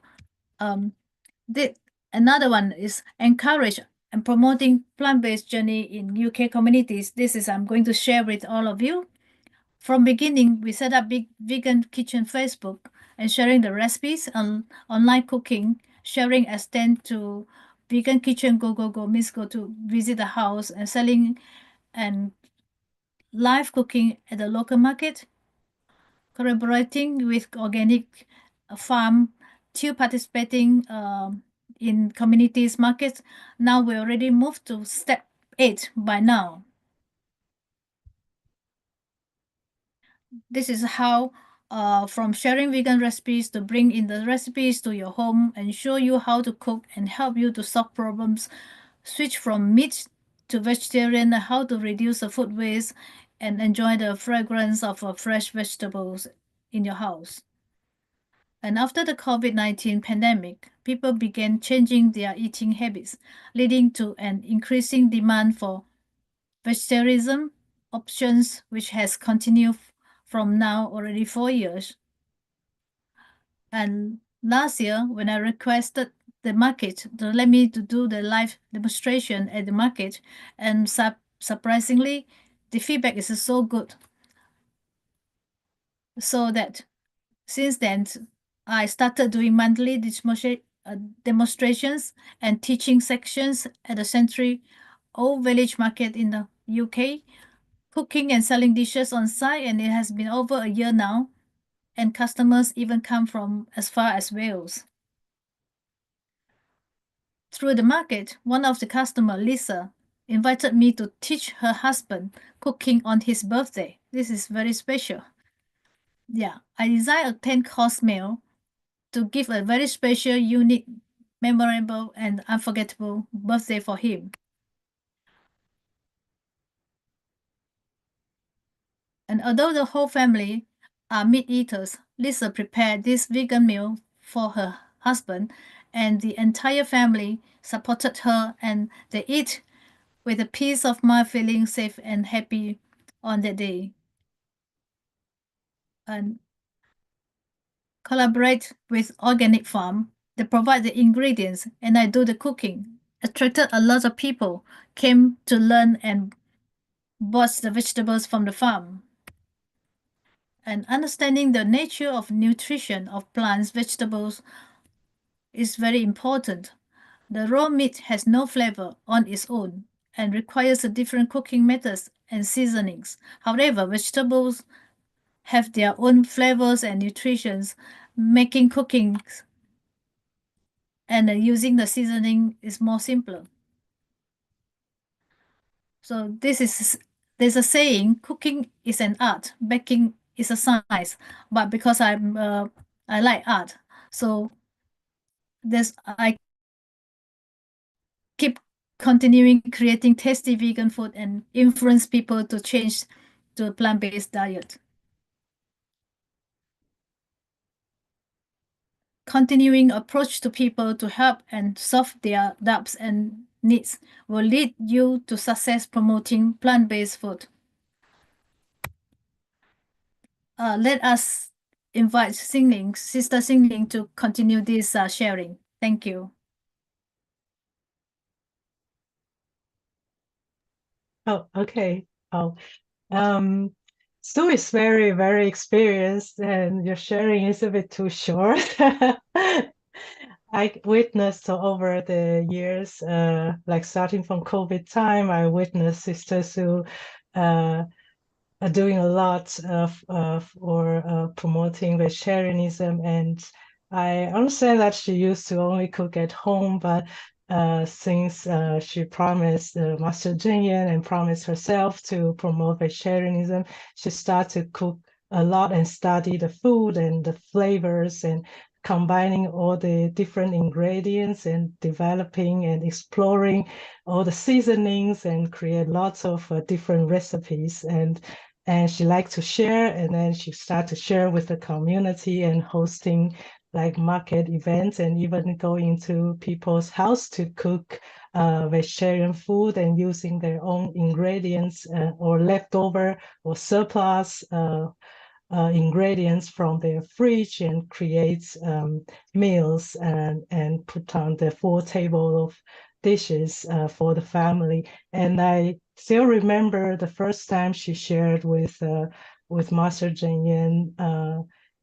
Another one is encourage and promoting plant-based journey in UK communities. This is I'm going to share with all of you. From beginning, we set up big vegan kitchen Facebook and sharing the recipes on online cooking, sharing extend to vegan kitchen go means go to visit the house and selling and live cooking at the local market, collaborating with organic farm to participating in communities markets. Now we already moved to step 8 by now. This is how from sharing vegan recipes to bring in the recipes to your home and show you how to cook and help you to solve problems, switch from meat to vegetarian, how to reduce the food waste and enjoy the fragrance of fresh vegetables in your house. And after the COVID-19 pandemic, people began changing their eating habits, leading to an increasing demand for vegetarianism options, which has continued from now already 4 years. And last year, when I requested the market to let me to do the live demonstration at the market, and surprisingly, the feedback is so good. So that since then, I started doing monthly demonstrations and teaching sections at the Century Old Village Market in the UK, cooking and selling dishes on site, and it has been over a year now. and customers even come from as far as Wales. Through the market, one of the customers, Lisa, invited me to teach her husband cooking on his birthday. This is very special. Yeah, I designed a 10-course meal to give a very special, unique, memorable, and unforgettable birthday for him. And although the whole family are meat eaters, Lisa prepared this vegan meal for her husband, and the entire family supported her, and they eat with a peace of mind, feeling safe and happy on that day. And collaborate with organic farm. They provide the ingredients and I do the cooking. Attracted a lot of people, came to learn and bought the vegetables from the farm. And understanding the nature of nutrition of plants, vegetables is very important. The raw meat has no flavor on its own and requires a different cooking methods and seasonings. However, vegetables have their own flavors and nutritions, making cooking and using the seasoning is more simpler. So there's a saying, cooking is an art, baking is a science. But because I like art, so I keep continuing creating tasty vegan food and influence people to change to a plant-based diet. Continuing approach to people to help and solve their doubts and needs will lead you to success promoting plant-based food. Let us invite Ling, Sister Ling, to continue this sharing. Thank you. Oh, okay. Stu is very, very experienced, and your sharing is a bit too short. I witnessed over the years, like starting from COVID time, I witnessed Sister Su are doing a lot for promoting vegetarianism, and I understand that she used to only cook at home, but since she promised Master Zhen and promised herself to promote vegetarianism, she started to cook a lot and study the food and the flavors and combining all the different ingredients and developing and exploring all the seasonings and create lots of different recipes. And she liked to share, and then she started to share with the community and hosting like market events and even going into people's house to cook vegetarian food and using their own ingredients or leftover or surplus ingredients from their fridge and creates meals and put on the full table of dishes for the family. And I still remember the first time she shared with Master Zhen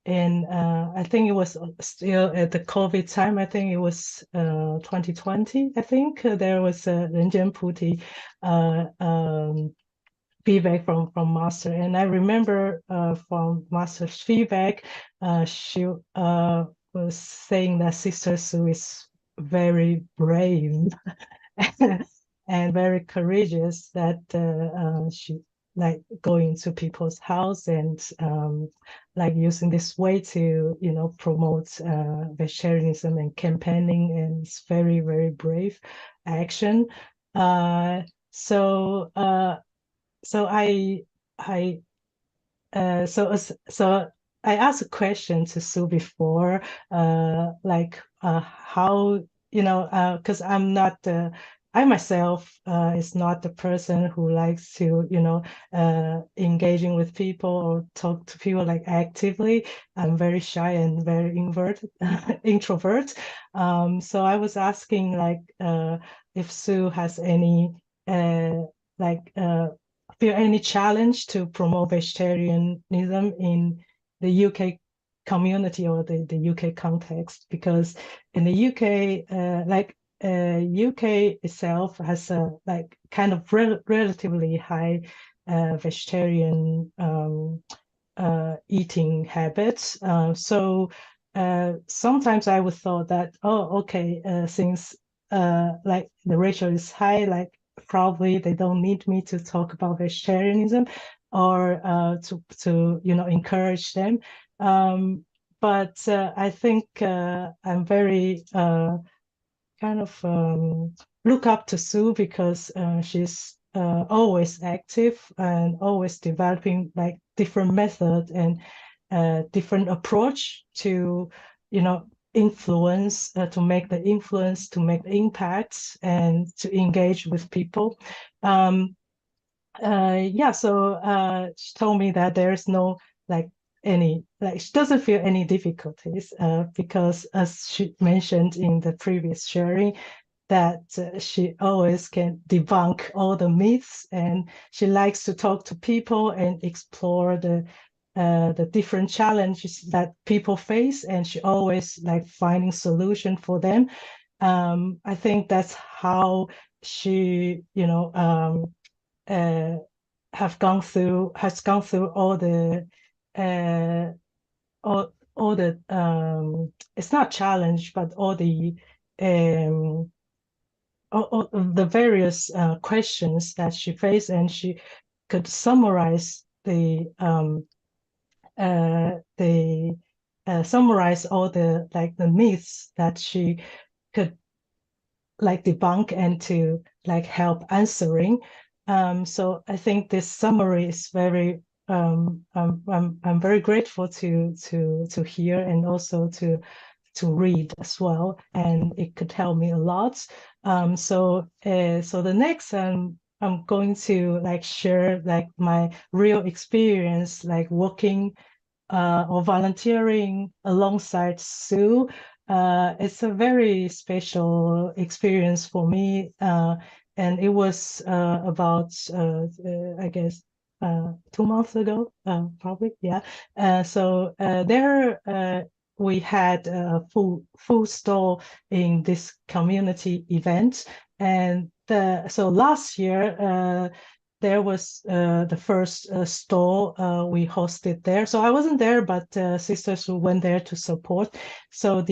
and I think it was still at the COVID time. I think it was 2020. I think there was a Renjian Puti feedback from Master, and I remember from Master's feedback, she was saying that Sister Su is very brave and very courageous, that she like going to people's house and like using this way to promote vegetarianism and campaigning, and it's very, very brave action. So I asked a question to Sue before, like how, because I myself is not the person who likes to, engaging with people or talk to people like actively. I'm very shy and very introvert. So I was asking like if Sue has any feel any challenge to promote vegetarianism in the UK community or the UK context, because in the UK, UK itself has a kind of relatively high vegetarian eating habits. So sometimes I would thought that, oh, okay, since like the ratio is high, like probably they don't need me to talk about vegetarianism or to encourage them. But I think I'm very kind of look up to Sue because she's always active and always developing like different methods and different approach to influence, to make the influence, to make impacts, and to engage with people. Yeah, so she told me that there's no like she doesn't feel any difficulties because as she mentioned in the previous sharing that she always can debunk all the myths, and she likes to talk to people and explore the different challenges that people face, and she always like finding solution for them. I think that's how she has gone through all the all the it's not challenge, but all the all the various questions that she faced, and she could summarize summarize all the like the myths that she could like debunk and to like help answering. So I think this summary is very I'm very grateful to hear and also to read as well, and it could help me a lot. So the next I'm going to like share like my real experience like working or volunteering alongside Sue. It's a very special experience for me, and it was about I guess 2 months ago, probably, yeah. So there we had a full stall in this community event, and so last year there was the first stall we hosted there. So I wasn't there, but sisters who went there to support. So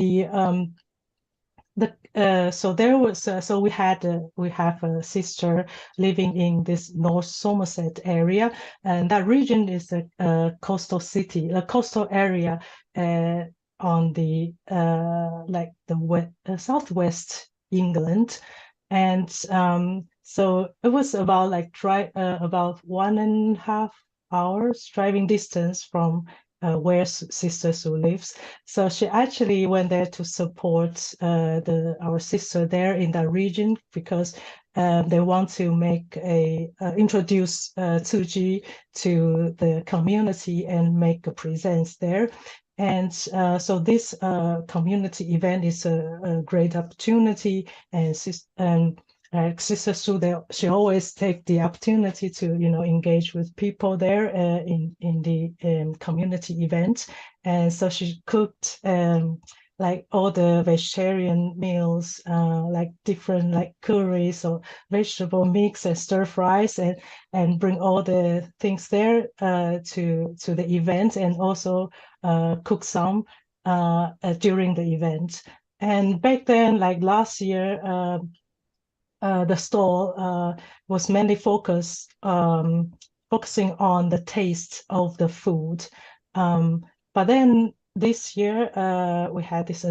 so there was so we have a sister living in this North Somerset area, and that region is a coastal city, a coastal area on the like the southwest England, and so it was about like about 1.5 hours driving distance from where Sister Sue lives. So she actually went there to support our sister there in that region because they want to make introduce Tzu Chi to the community and make a presence there. And so this community event is a great opportunity, and Sister Sue, she always take the opportunity to engage with people there in the community event, and so she cooked like all the vegetarian meals, like different like curries or vegetable mix and stir fries, and bring all the things there to the event, and also cook some during the event. And back then, like last year, the stall was mainly focusing on the taste of the food. But then this year we had this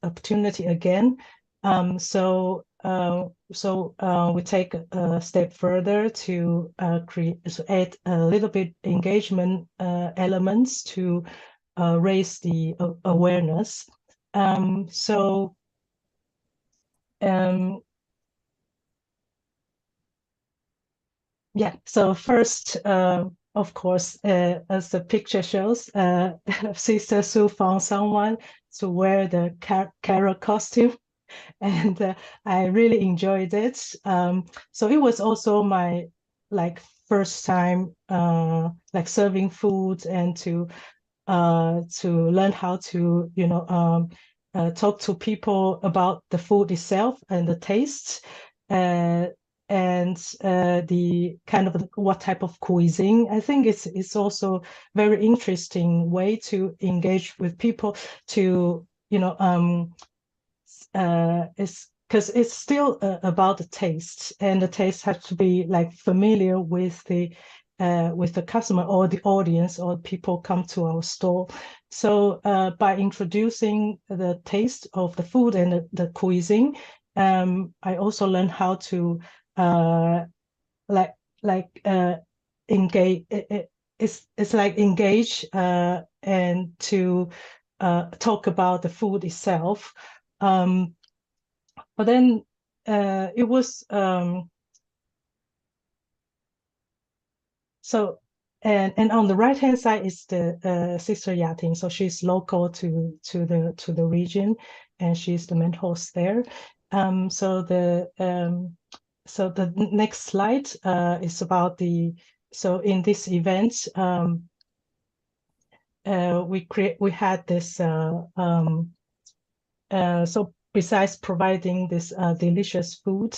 opportunity again. So we take a step further to add a little bit engagement elements to raise the awareness. Yeah, so first, of course, as the picture shows, Sister Sue found someone to wear the carrot costume, and I really enjoyed it. So it was also my like first time like serving food and to learn how to talk to people about the food itself and the taste. And and the kind of what type of cuisine. I think it's also very interesting way to engage with people to, it's because it's still about the taste, and the taste has to be like familiar with the customer or the audience or people come to our store. So by introducing the taste of the food and the cuisine, I also learned how to engage. It's like engage and to talk about the food itself. But then it was so, and on the right hand side is the Sister Yating. So she's local to the region, and she's the main host there. So the next slide is about so in this event we had this so besides providing this delicious food,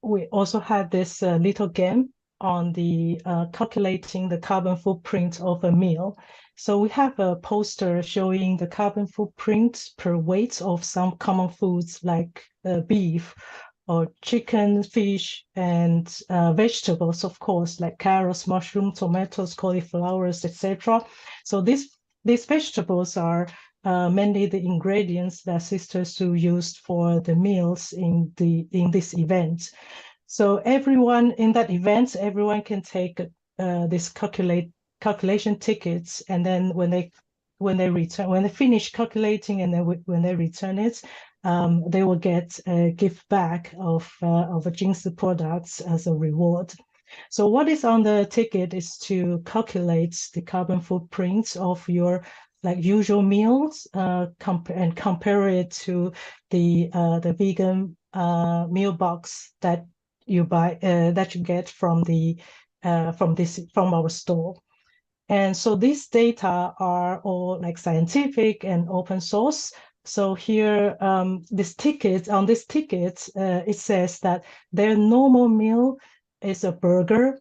we also had this little game on the calculating the carbon footprint of a meal. So we have a poster showing the carbon footprint per weight of some common foods like beef or chicken, fish, and vegetables, of course, like carrots, mushrooms, tomatoes, cauliflowers, etc. So these vegetables are mainly the ingredients that Sister Su used for the meals in this event. So everyone in that event, everyone can take this calculation tickets, and then when they finish calculating, and then when they return it, they will get a gift bag of Veggies products as a reward. So what is on the ticket is to calculate the carbon footprint of your usual meals, and compare it to the vegan meal box that you buy that you get from our store. And so these data are all like scientific and open source. So here, this ticket, it says that their normal meal is a burger,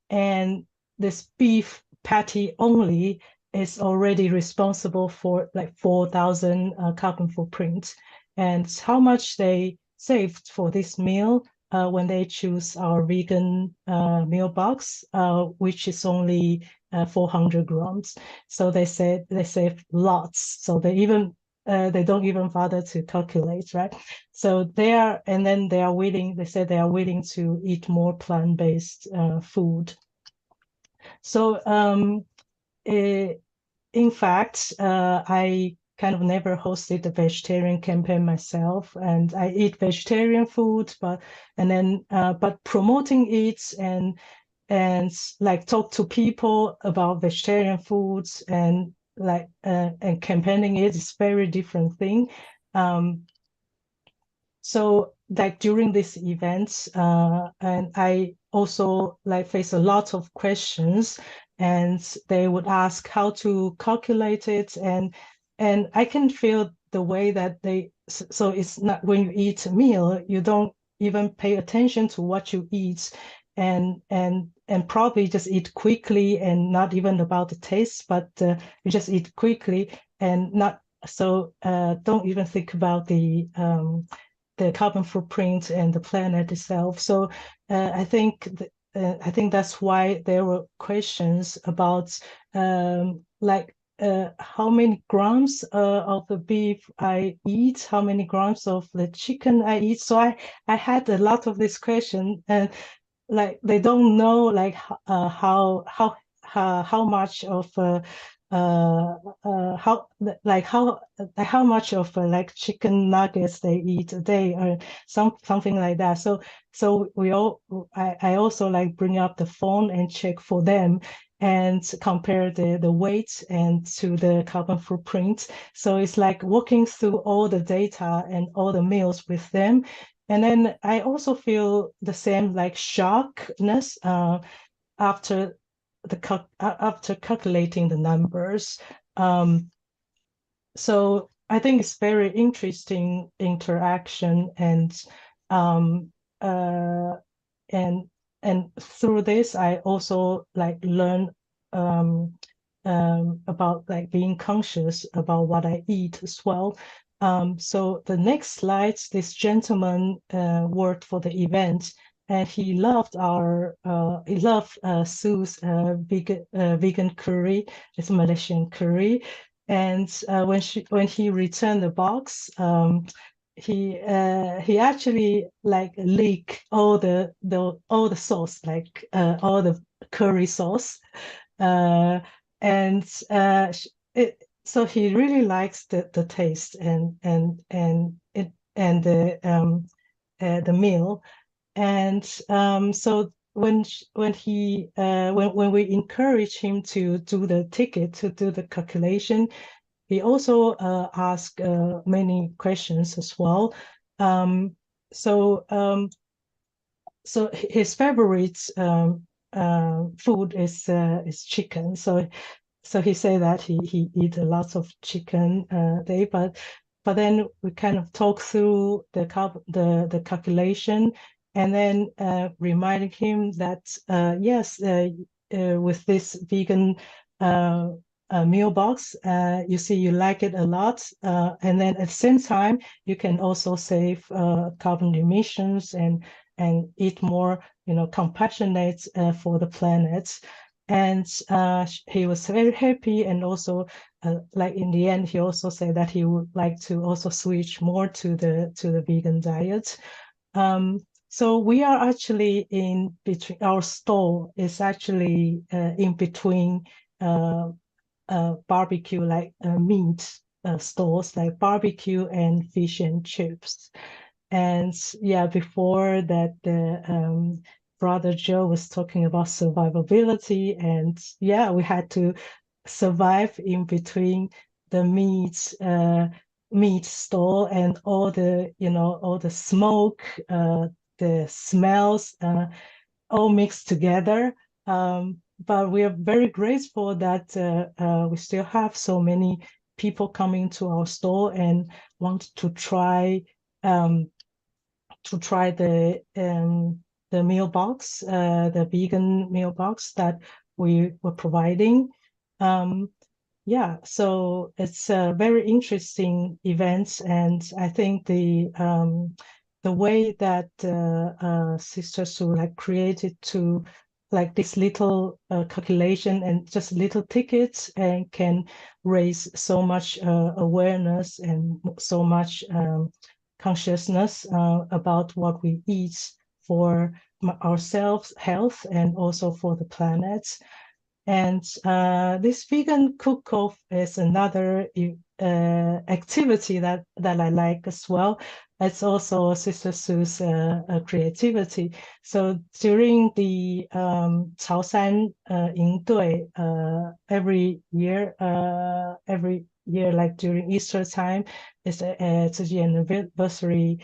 and this beef patty only is already responsible for like 4,000 carbon footprint. And how much they saved for this meal when they choose our vegan meal box, which is only 400 grams. So they said they save lots. So they don't even bother to calculate, right? So they said they are willing to eat more plant-based food. So in fact, I kind of never hosted a vegetarian campaign myself, and I eat vegetarian food, but promoting it and like talk to people about vegetarian foods and and campaigning it is very different thing. So like during this event, and I also face a lot of questions, and they would ask how to calculate it, and I can feel the way that so it's not, when you eat a meal, you don't even pay attention to what you eat, and probably just eat quickly and not even about the taste, but you just eat quickly and not so don't even think about the carbon footprint and the planet itself. So I think that's why there were questions about how many grams of the beef I eat, how many grams of the chicken I eat. So I had a lot of this question, and they don't know how much of how much of chicken nuggets they eat a day or something like that. So I also bring up the phone and check for them and compare the weight and to the carbon footprint. So it's like walking through all the data and all the meals with them. And then I also feel the same shockness after calculating the numbers. So I think it's very interesting interaction, and and through this, I also like learn about like being conscious about what I eat as well. So the next slide, this gentleman worked for the event, and he loved Sue's vegan curry. It's Malaysian curry, and when he returned the box, he actually like leak all the sauce, like all the curry sauce, and so he really likes the taste and the meal. And so when we encourage him to do the ticket, to do the calculation, he also asked many questions as well. So his favorite food is chicken. So he said that he eat a lot of chicken day, but then we kind of talk through the calculation, and then reminding him that yes, with this vegan meal box, you see you like it a lot, and then at the same time you can also save carbon emissions and eat more, compassionate for the planet. And he was very happy, and also like in the end he also said that he would like to also switch more to the vegan diet. So we are actually in between. Our store is actually in between barbecue, like meat stores, like barbecue and fish and chips. And yeah, before that, the brother Joe was talking about survivability, and yeah, we had to survive in between the meat store and all the smoke, the smells, all mixed together. But we are very grateful that we still have so many people coming to our store and want to try the meal box, the vegan meal box that we were providing. Yeah, so it's a very interesting event, and I think the way that Sister Su like created to like this little calculation and just little tickets, and can raise so much awareness and so much consciousness about what we eat for ourselves, health, and also for the planet. And this vegan cook-off is another activity that I like as well. It's also Sister Sue's creativity. So during the Chaoshan Yingdui, every year, like during Easter time, it's an anniversary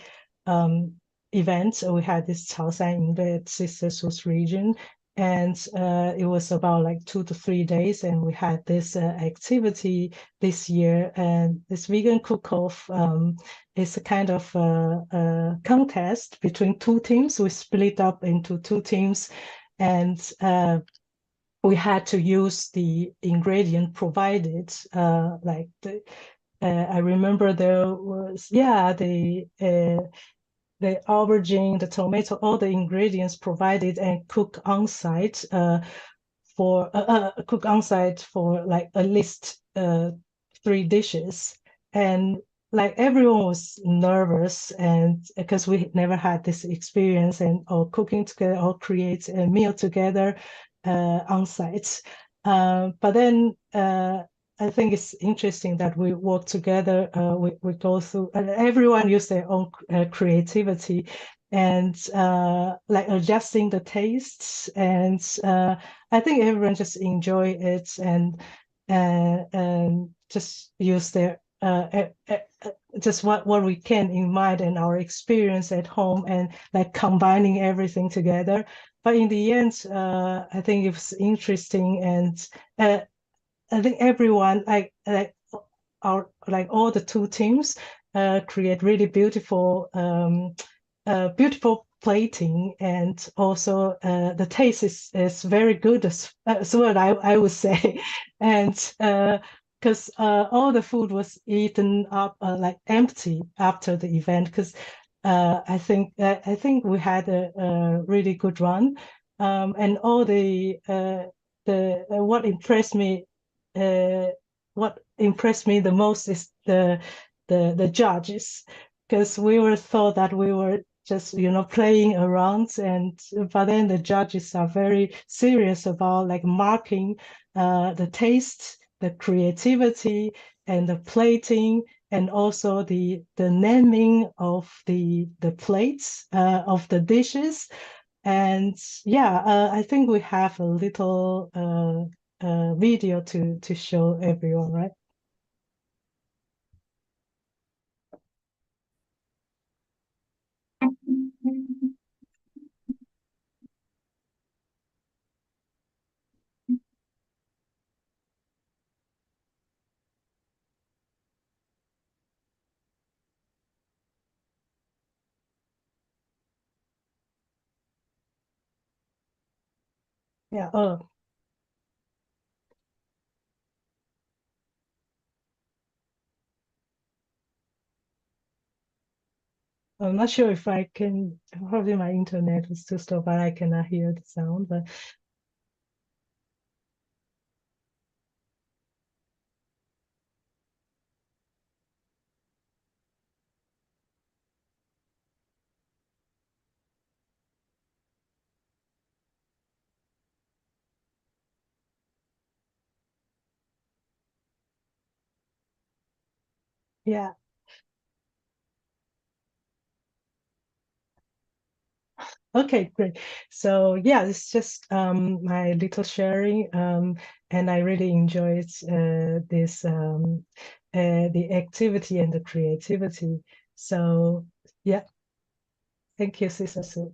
event. We had this Chaoshan Yingdui at Sister Sue's region, and it was about like 2 to 3 days, and we had this activity this year. And this vegan cook-off is a kind of contest between two teams. We split up into two teams, and we had to use the ingredient provided. I remember there was the aubergine, the tomato, all the ingredients provided and cook on site for like at least 3 dishes. And like everyone was nervous, and because we never had this experience or cooking together or create a meal together on site. But then I think it's interesting that we work together. We go through, and everyone use their own creativity, and like adjusting the tastes. And I think everyone just enjoy it, and just use their just what we can in mind and our experience at home, and like combining everything together. But in the end, I think it was interesting, and I think everyone all the two teams create really beautiful beautiful plating, and also the taste is very good as well, I would say. And because all the food was eaten up like empty after the event, because I think we had a really good run, and all the what impressed me the most is the judges, because we were thought that we were just playing around, and but then the judges are very serious about like marking the taste, the creativity, and the plating, and also the naming of the plates of the dishes. And yeah, I think we have a little video to show everyone, right? Yeah. Oh, I'm not sure if I can. Probably my internet is too slow, but I cannot hear the sound. But yeah. Okay, great. So yeah, it's just my little sharing, and I really enjoyed this the activity and the creativity. So yeah, thank you, Sister Sue.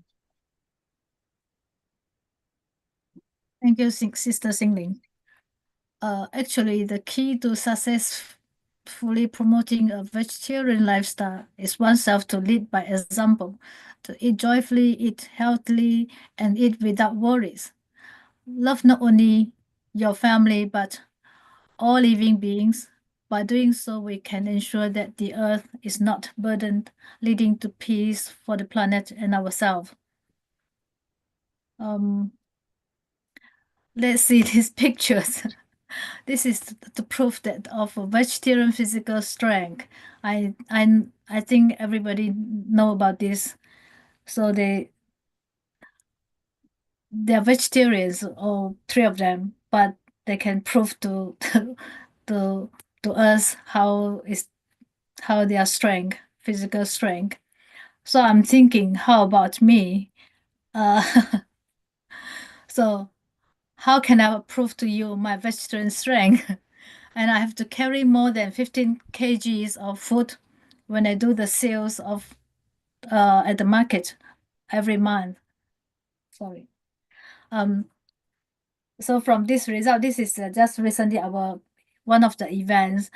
Thank you, Sister Xingling. Actually, the key to successfully promoting a vegetarian lifestyle is oneself to lead by example, to eat joyfully, eat healthily, and eat without worries. Love not only your family, but all living beings. By doing so, we can ensure that the earth is not burdened, leading to peace for the planet and ourselves. Let's see these pictures. This is the proof that of a vegetarian physical strength. I think everybody know about this. So they're vegetarians, all three of them, but they can prove to to to us how their strength, physical strength. So I'm thinking, how about me? Uh, so how can I prove to you my vegetarian strength? And I have to carry more than 15 kgs of food when I do the sales of at the market every month. Sorry. So from this result, this is just recently our one of the events.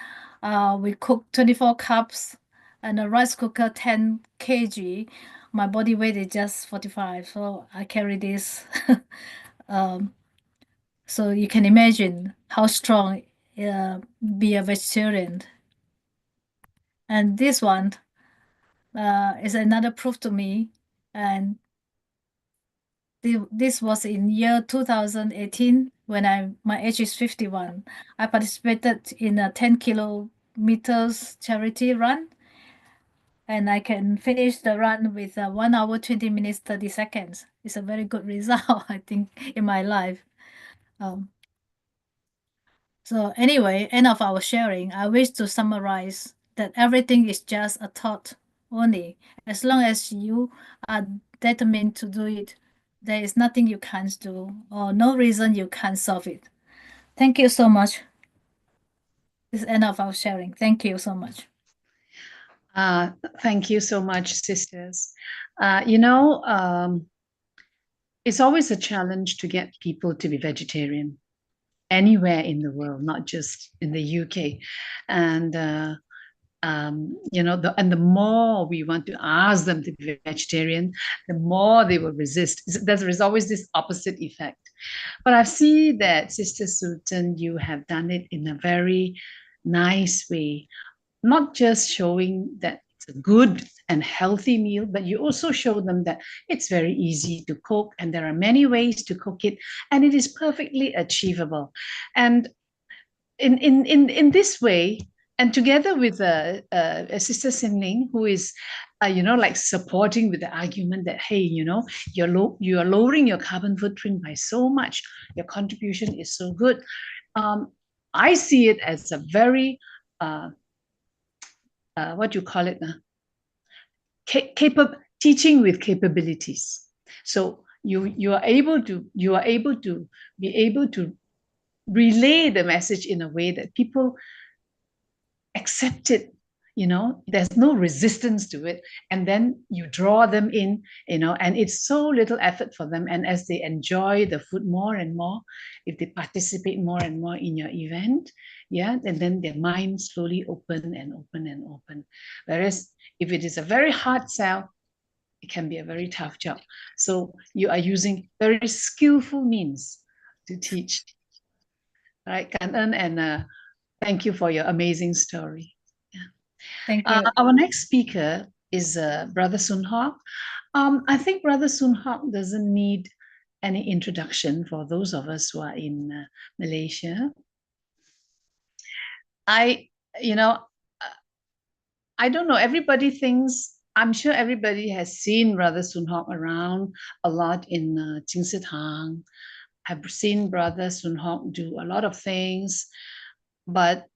We cooked 24 cups and a rice cooker 10 kg. My body weight is just 45, so I carry this. So you can imagine how strong be a vegetarian. And this one is another proof to me. And this was in year 2018 when my age is 51. I participated in a 10 kilometers charity run, and I can finish the run with 1 hour 20 minutes 30 seconds. It's a very good result, I think, in my life. So anyway, end of our sharing, I wish to summarize that everything is just a thought only. As long as you are determined to do it, there is nothing you can't do or no reason you can't solve it. Thank you so much. This is end of our sharing. Thank you so much. Thank you so much, sisters. It's always a challenge to get people to be vegetarian anywhere in the world, not just in the UK. And and the more we want to ask them to be vegetarian, the more they will resist. There's always this opposite effect. But I see that Sister Su Ching, you have done it in a very nice way, not just showing that it's a good and healthy meal, but you also show them that it's very easy to cook and there are many ways to cook it and it is perfectly achievable. And in this way, and together with Sister Ling, who is, like supporting with the argument that, hey, you are lowering your carbon footprint by so much. Your contribution is so good. I see it as a very, what do you call it? Teaching with capabilities. So you are able to be able to relay the message in a way that people accept it. There's no resistance to it, and then you draw them in, and it's so little effort for them, and as they enjoy the food more and more, if they participate more and more in your event, and then their minds slowly open and open and open. Whereas if it is a very hard sell, it can be a very tough job. So you are using very skillful means to teach, right? Kan'en, and thank you for your amazing story. Thank you. Our next speaker is Brother Sun Hock. I think Brother Sun Hock doesn't need any introduction for those of us who are in Malaysia. I don't know, I'm sure everybody has seen Brother Sun Hock around a lot in Jingsitang. I've seen Brother Sun Hock do a lot of things, but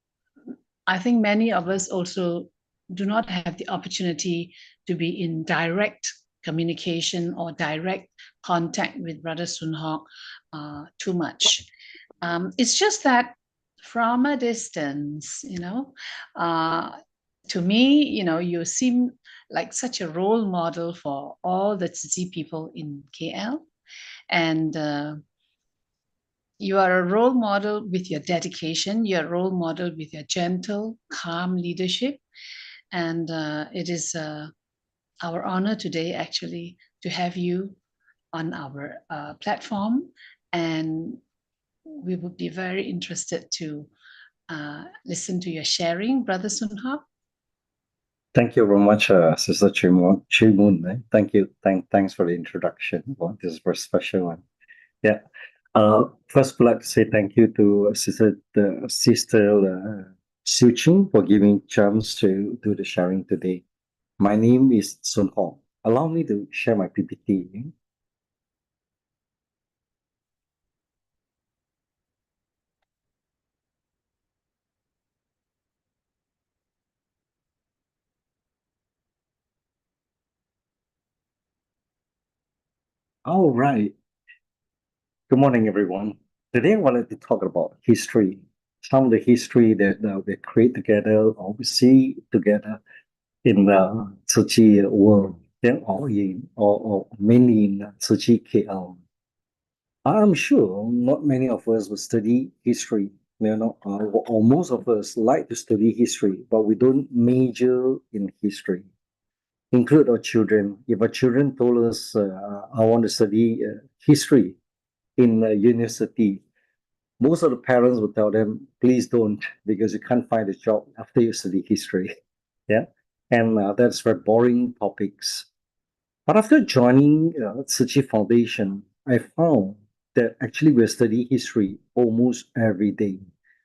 I think many of us also do not have the opportunity to be in direct communication or direct contact with Brother Sun Hock too much. It's just that from a distance, to me, you seem like such a role model for all the Tzu Chi people in KL. And you are a role model with your dedication. You're a role model with your gentle, calm leadership. And it is our honor today, actually, to have you on our platform. And we would be very interested to listen to your sharing, Brother Sun Hock. Thank you very much, Sister Chi-Moon. Thank you. Thanks for the introduction. Well, this is a very special one. Yeah. First, I'd like to say thank you to Sister Su Ching for giving chance to do the sharing today. My name is Sun Hock. Allow me to share my PPT. All right. Good morning, everyone. Today, I wanted to talk about history. Some of the history that we create together or we see together in the Tzu Chi world, or mainly in Tzu Chi KL. I'm sure not many of us will study history, or most of us like to study history, but we don't major in history. Include our children. If our children told us, I want to study history in university, most of the parents will tell them, please don't, because you can't find a job after you study history. Yeah, and that's very boring topics. But after joining Tzu Chi Foundation, I found that actually we study history almost every day,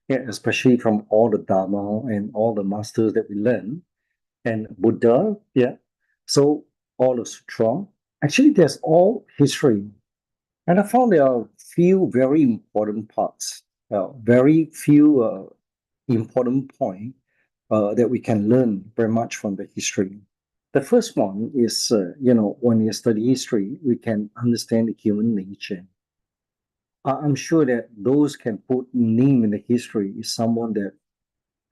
especially from all the Dharma and all the masters that we learn, and Buddha, so all the Sutra. Actually, there's all history. And I found there are few very important parts, very few important points that we can learn very much from the history. The first one is, when you study history, we can understand the human nature. I'm sure that those can put name in the history is someone that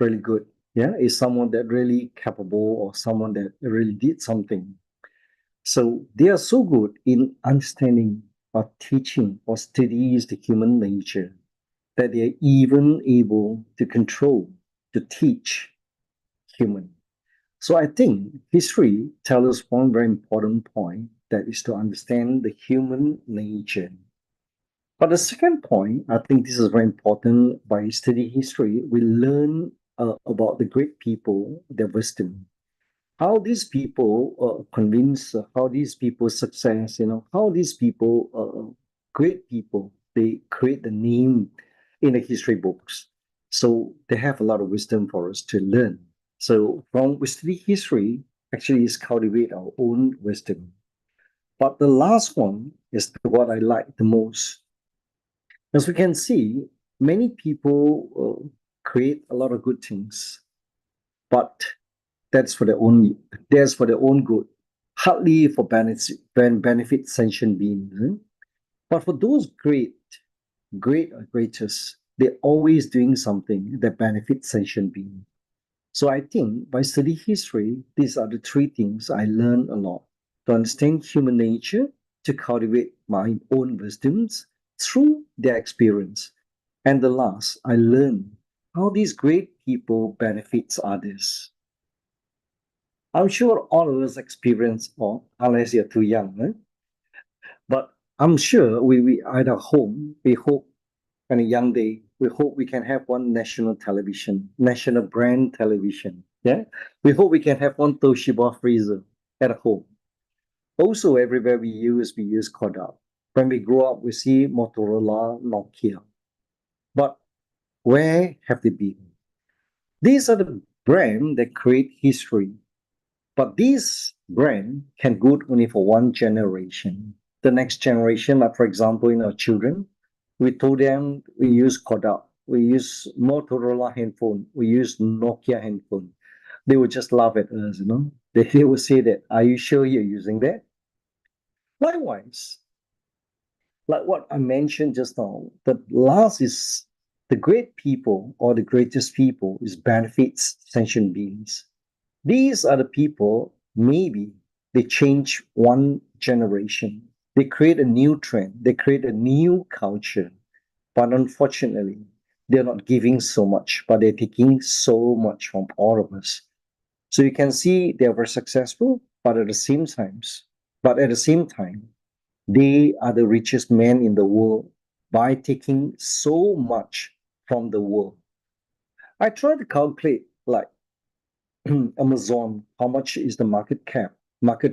really good, is someone that really capable or someone that really did something. So they are so good in understanding or teaching or studies the human nature that they are even able to control, to teach human. So I think history tells us one very important point, that is to understand the human nature. But the second point, I think this is very important. By studying history, we learn about the great people, their wisdom, how these people convince, how these people success, how these people, great people, they create the name in the history books. So they have a lot of wisdom for us to learn. So from we study history, actually is cultivate our own wisdom. But the last one is what I like the most. As we can see, many people create a lot of good things, but that's for their own good, hardly for benefit sentient beings. But for those great or greatest, they're always doing something that benefits sentient beings. So I think by studying history, these are the three things I learned a lot: to understand human nature, to cultivate my own wisdoms through their experience, and the last, I learned how these great people benefits others. I'm sure all of us experience, or unless you're too young, but I'm sure we at our home, we hope on a young day, we hope we can have one national television, national brand television. Yeah. We hope we can have one Toshiba freezer at home. Also, everywhere we use Kodak. When we grow up, we see Motorola, Nokia. But where have they been? These are the brands that create history. But this brand can good only for one generation. The next generation, like for example, in our children, we told them we use Kodak, we use Motorola handphone, we use Nokia handphone. They would just laugh at us, They would say that, are you sure you're using that? Likewise, like what I mentioned just now, the last is the great people or the greatest people is benefits sentient beings. These are the people, maybe they change one generation. They create a new trend. They create a new culture. But unfortunately, they're not giving so much, but they're taking so much from all of us. So you can see they were successful, but at the same time, they are the richest men in the world by taking so much from the world. I try to calculate like Amazon, how much is the market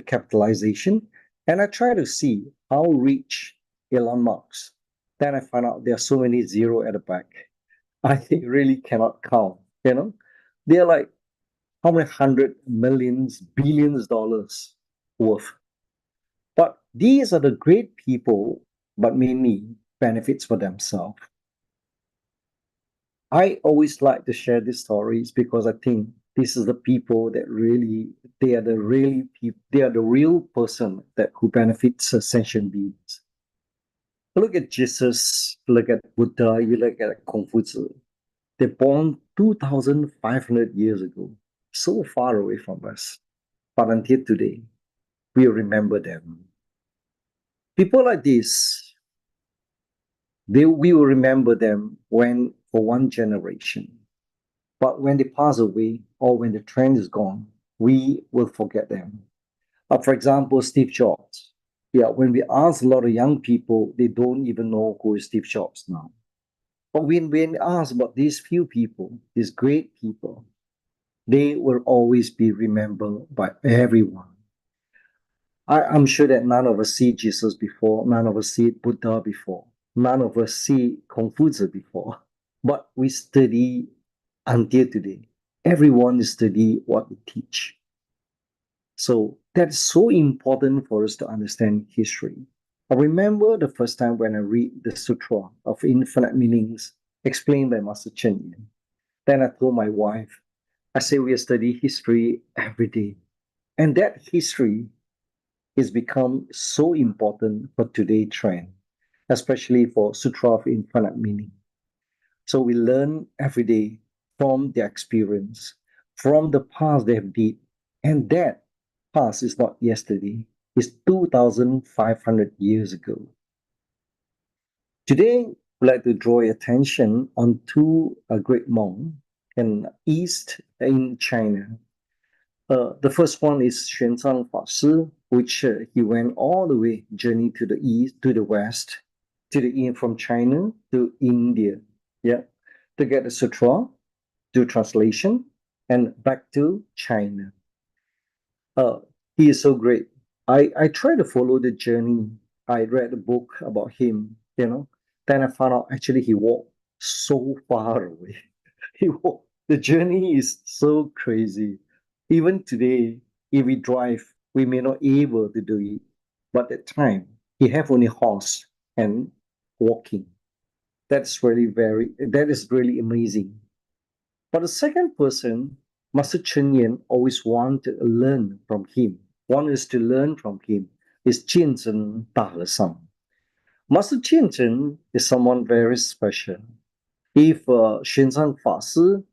capitalization, and I try to see how rich Elon Musk. Then I find out there are so many zero at the back. I really cannot count. They're like how many hundred millions, billions dollars worth. But these are the great people, but mainly benefits for themselves. I always like to share these stories because I think this is the people that really, they are the real person that who benefits sentient beings. Look at Jesus, look at Buddha, you look at Confucius. They're born 2,500 years ago, so far away from us. But until today, we remember them. People like this, we will remember them for one generation. But when they pass away or when the trend is gone, we will forget them. For example, Steve Jobs. Yeah, when we ask a lot of young people, they don't even know who is Steve Jobs now. But when we ask about these few people, these great people, they will always be remembered by everyone. I'm sure that none of us see Jesus before, none of us see Buddha before, none of us see Confucius before, but we study until today. Everyone study what we teach. So that's so important for us to understand history. I remember the first time when I read the Sutra of Infinite Meanings explained by Master Chen. Then I told my wife, I say we study history every day. And that history has become so important for today's trend, especially for Sutra of Infinite Meaning. So we learn every day from their experience, from the past they have did. And that past is not yesterday, it's 2,500 years ago. Today, I'd like to draw your attention on two great monks in China. The first one is Xuanzang Fa Shi, which he went all the way, journey to the east, to the west, from China to India, yeah, to get the sutra, do translation, and back to China. He is so great. I try to follow the journey. I read a book about him, Then I found out actually he walked so far away. The journey is so crazy. Even today, if we drive, we may not able to do it. But at time, he have only horse and walking. That is really amazing. But the second person, Master Chen Yan, always want to learn from him. One is to learn from him is Jianzhen Dahesang. Master Jianzhen is someone very special. If Xuanzang Fa Shi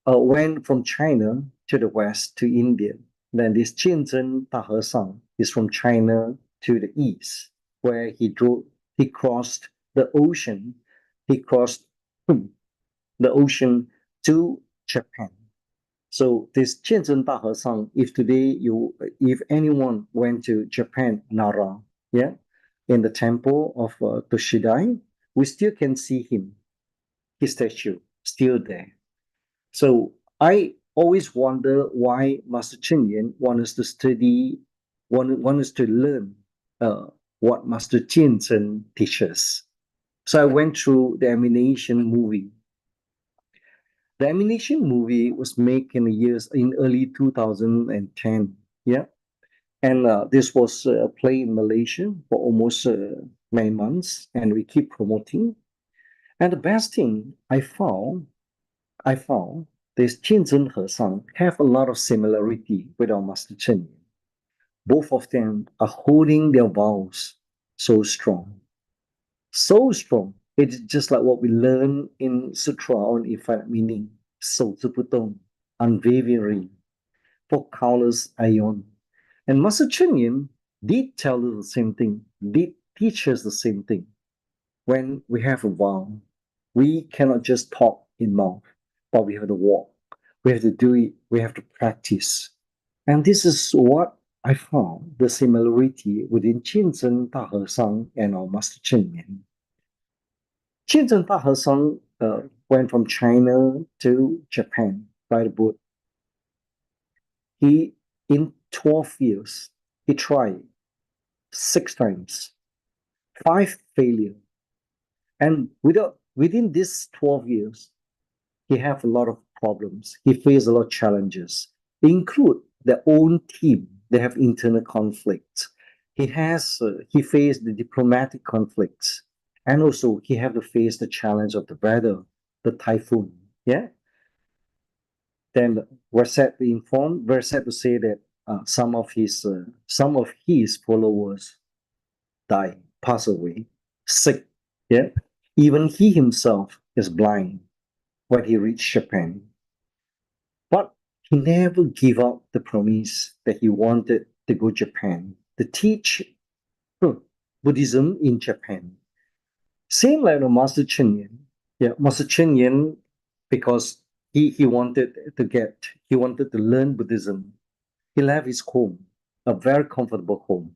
went from China to the west to India, then this Jianzhen Dahesang is from China to the east, where he crossed the ocean. He crossed the ocean to Japan. So this Jianzhen Dahesang, if anyone went to Japan, Nara, in the temple of Toshidai, we still can see him, his statue still there. So I always wonder why Master Chen Yan want us to learn what Master Jianzhen teaches. So I went through the Emanation movie. The Emanation movie was made in early 2010, and this was played in Malaysia for almost many months, and we keep promoting. And the best thing I found this Jianzhen Hesang have a lot of similarity with our Master Chen Yan. Both of them are holding their vows so strong. So strong. It's just like what we learn in Sutra on Infinite Meaning, 守之不动, unwavering, for countless aeon. And Master Chen Yan did tell us the same thing, did teach us the same thing. When we have a vow, we cannot just talk in mouth, but we have to walk. We have to do it. We have to practice. And this is what I found, the similarity within Jianzhen Dahesang and our Master Chen Yan. Jianzhen Dahesang went from China to Japan by the boat. In 12 years, he tried 6 times, 5 failure. And within these 12 years, he have a lot of problems. He faced a lot of challenges, include their own team. They have internal conflicts. He faced the diplomatic conflicts. And also, he had to face the challenge of the weather, the typhoon. Then we're sad to say that some of his followers died, passed away, sick. Even he himself is blind when he reached Japan. But he never gave up the promise that he wanted to go to Japan to teach Buddhism in Japan. Same like the Master Chen Yan. Master Chen Yan, because he wanted to learn Buddhism. He left his home, a very comfortable home,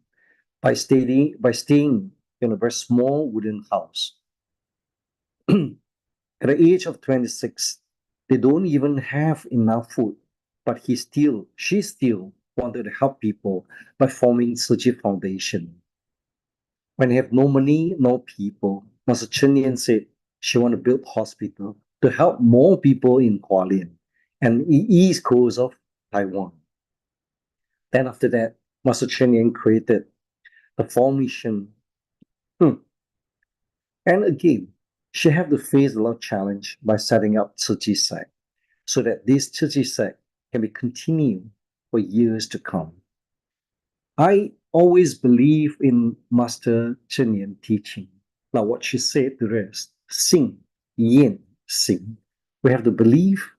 by staying in a very small wooden house. At the age of 26, they don't even have enough food, but she still wanted to help people by forming Su Ching Foundation. When they have no money, no people, Master Chen Yan said she want to build hospital to help more people in Hualien and the east coast of Taiwan. Then after that, Master Chen Yan created the formation. And again, she had to face a lot of challenge by setting up Tzu Chi sect, so that this Tzu Chi sect can be continued for years to come. I always believe in Master Chen Yan teaching. Now, what she said to us, Xing, Yin, Xing. We have to believe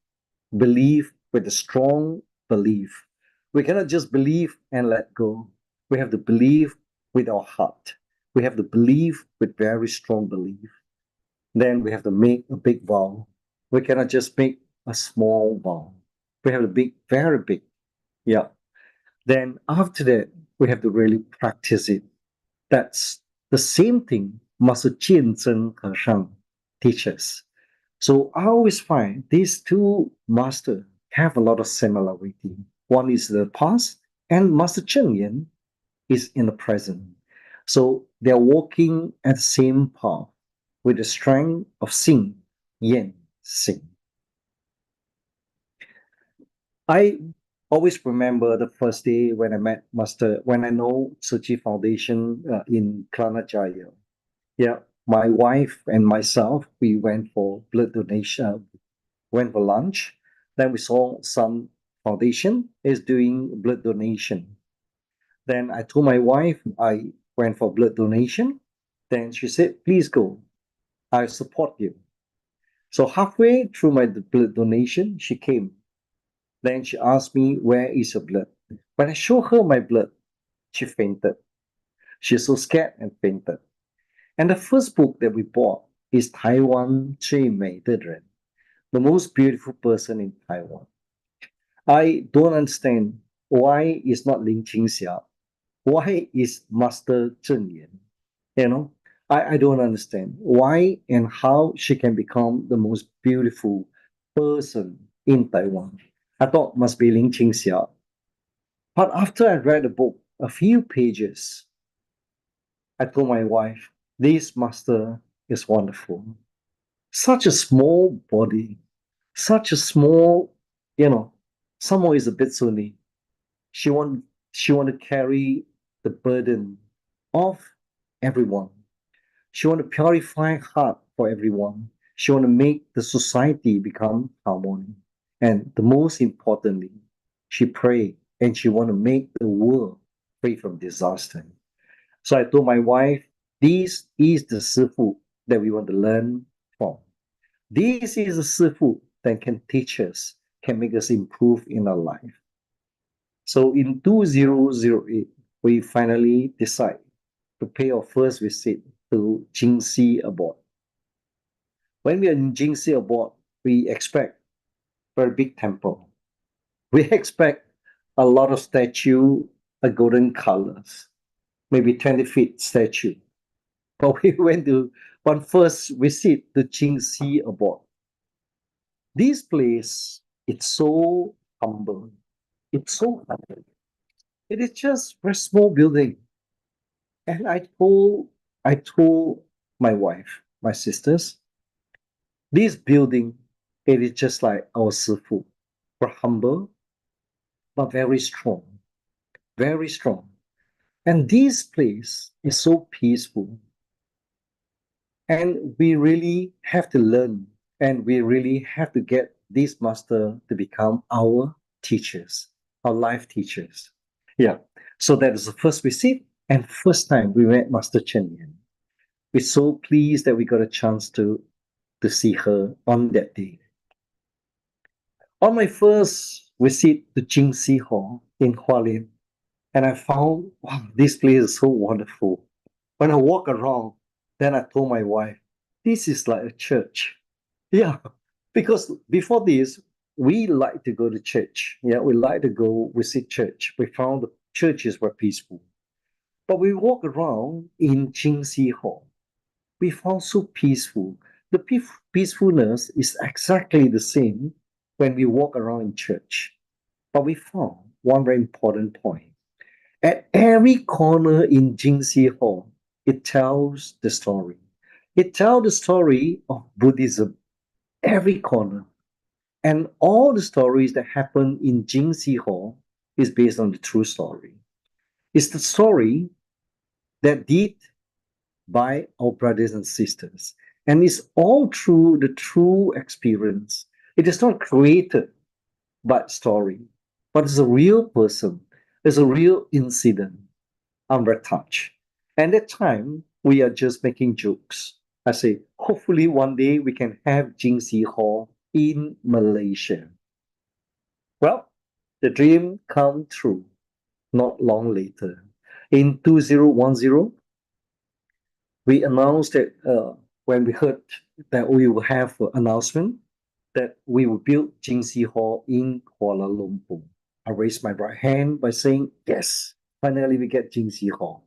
with a strong belief. We cannot just believe and let go. We have to believe with our heart. We have to believe with very strong belief. Then we have to make a big vow. We cannot just make a small vow. We have the big, very big. Yeah. Then after that, we have to really practice it. That's the same thing Master Zhen Hershang teaches. So I always find these two masters have a lot of similarity. One is the past, and Master Cheng Yen is in the present. So they're walking at the same path with the strength of Xin, Yen, Xin. I always remember the first day when I met Master, when I know Tzu Chi Foundation in Klana Jaya. Yeah, my wife and myself, we went for blood donation, went for lunch. Then we saw some foundation is doing blood donation. Then I told my wife I went for blood donation. Then she said, please go. I support you. So halfway through my blood donation, she came. Then she asked me, where is your blood? When I showed her my blood, she fainted. She's so scared and fainted. And the first book that we bought is Taiwan 最美的人, the most beautiful person in Taiwan. I don't understand why it's not Ling Qingxia. Why is Master Zhen Yan? You know, I don't understand why and how she can become the most beautiful person in Taiwan. I thought must be Ling Qingxia. But after I read the book, a few pages, I told my wife, this master is wonderful. Such a small body, such a small, somehow is a bit sunny. She want to carry the burden of everyone. She want to purify heart for everyone. She want to make the society become harmony. And the most importantly, she pray and she want to make the world free from disaster. So I told my wife, this is the Sifu that we want to learn from. This is the Sifu that can teach us, can make us improve in our life. So in 2008, we finally decide to pay our first visit to Jingxi Abode. When we are in Jingxi Abode, we expect a very big temple. We expect a lot of statue, golden colors, maybe 20 feet statue. But we went to one first visit to Jingxi Abode. This place, it's so humble. It's so humble. It is just a very small building. And I told my wife, my sisters, this building, it is just like our Sifu. We're humble, but very strong. Very strong. And this place is so peaceful. And we really have to learn, and we really have to get this master to become our teachers, our life teachers. Yeah. So that is the first visit and first time we met Master Chen Yan. We're so pleased that we got a chance to see her on that day. On my first visit to Jingxi Hall in Hualien, and I found, wow, this place is so wonderful. When I walk around, then I told my wife, this is like a church. Yeah, because before this, we like to go to church. Yeah, we like to go visit church. We found the churches were peaceful. But we walk around in Jingxi Hall. We found so peaceful. The peacefulness is exactly the same when we walk around in church. But we found one very important point. At every corner in Jingxi Hall, it tells the story. It tells the story of Buddhism, every corner. And all the stories that happen in Jingxi Hall is based on the true story. It's the story that did by our brothers and sisters. And it's all through the true experience. It is not created by story, but it's a real person. It's a real incident. I'm very touched. And at that time, we are just making jokes. I say, hopefully one day we can have Jingxi Hall in Malaysia. Well, the dream come true not long later. In 2010, we announced that when we heard that we will have an announcement that we will build Jingxi Hall in Kuala Lumpur. I raised my right hand by saying, yes, finally we get Jingxi Hall.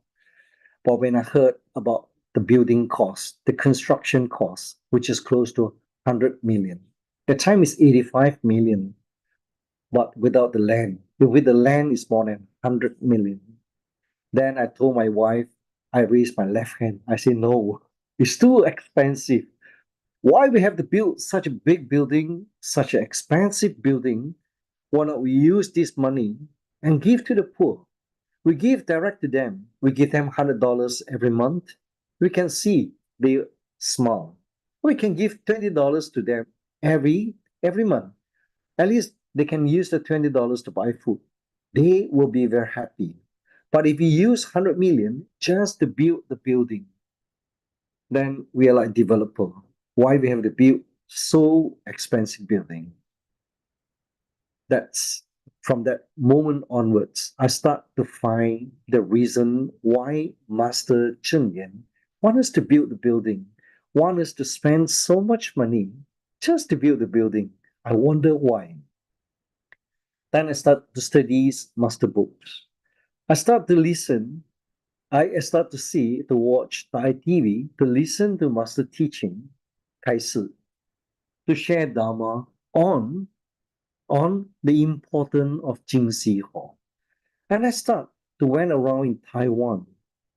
But when I heard about the building cost, the construction cost, which is close to 100 million, the time is 85 million, but without the land, with the land is more than 100 million. Then I told my wife, I raised my left hand. I said, no, it's too expensive. Why we have to build such a big building, such an expensive building? Why not we use this money and give to the poor? We give direct to them. We give them $100 every month. We can see they smile. We can give $20 to them every month. At least they can use the $20 to buy food. They will be very happy. But if we use 100 million just to build the building, then we are like developer. Why we have to build so expensive building? That's from that moment onwards, I start to find the reason why Master Zhen Yan want us to build the building, want us to spend so much money just to build the building. I wonder why. Then I start to study master books. I start to listen. I start to see, to watch Thai TV, to listen to master teaching, Kai Si, to share Dharma on the importance of Jingxi Hall. And I start to went around in Taiwan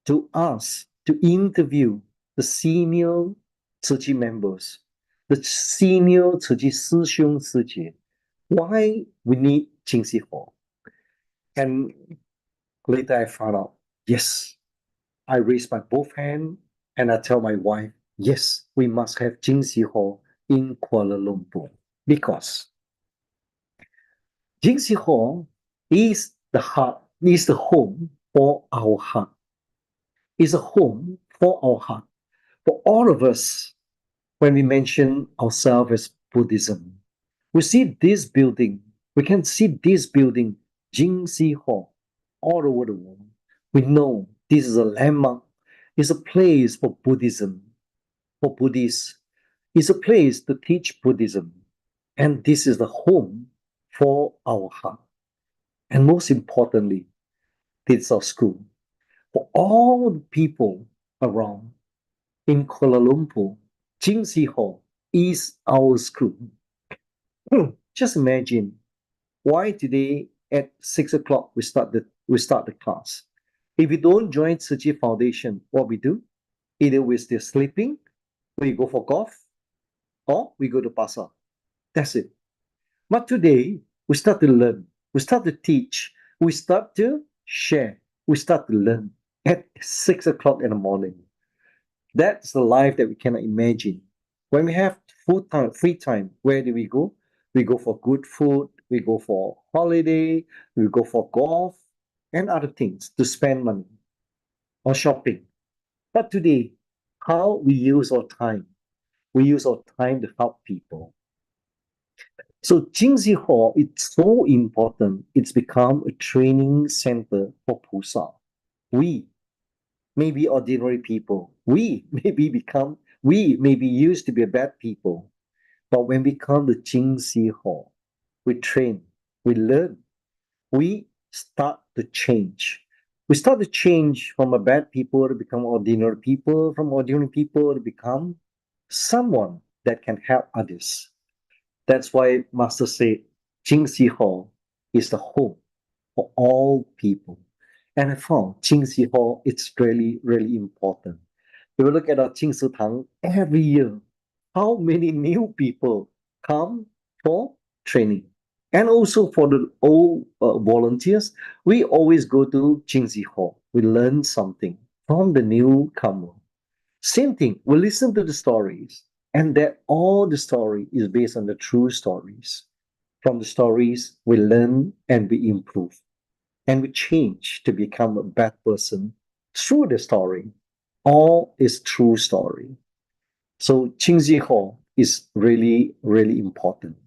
to ask, to interview the senior Tzu Chi members, the senior Tzu Chi Shi Xiong Si Jie, why we need Jingxi Hall. And later I found out, yes, I raised my both hands and I tell my wife, yes, we must have Jingxi Hall in Kuala Lumpur because Jingxi Hall is the heart, is the home for our heart. Is a home for our heart. For all of us, when we mention ourselves as Buddhism, we see this building, we can see this building, Jingxi Hall, all over the world. We know this is a landmark, it's a place for Buddhism, for Buddhists. It's a place to teach Buddhism. And this is the home for our heart. And most importantly, this is our school. For all the people around in Kuala Lumpur, Jingxi Hall is our school. Just imagine why today at 6 o'clock we start the class. If we don't join Tzu Chi Foundation, what we do? Either we're still sleeping, we go for golf, or we go to pasar. That's it. But today, we start to learn, we start to teach, we start to share, we start to learn at 6 o'clock in the morning. That's the life that we cannot imagine. When we have free time, where do we go? We go for good food, we go for holiday, we go for golf, and other things to spend money or shopping. But today, how we use our time? We use our time to help people. So Jingxi Hall, it's so important. It's become a training center for Pusa. We may be ordinary people. We may be used to be bad people. But when we come to Jingxi Hall, we train, we learn, we start to change. We start to change from a bad people to become ordinary people, from ordinary people to become someone that can help others. That's why Master said Jingxi Hall is the home for all people. And I found Jingxi Hall, it's really, really important. If we look at our Jingxi Tang every year, how many new people come for training? And also for the old volunteers, we always go to Jingxi Hall. We learn something from the newcomer. Same thing, we listen to the stories, and that all the story is based on the true stories. From the stories, we learn and we improve. And we change to become a better person through the story. All is true story. So Jingxi Hall is really, really important.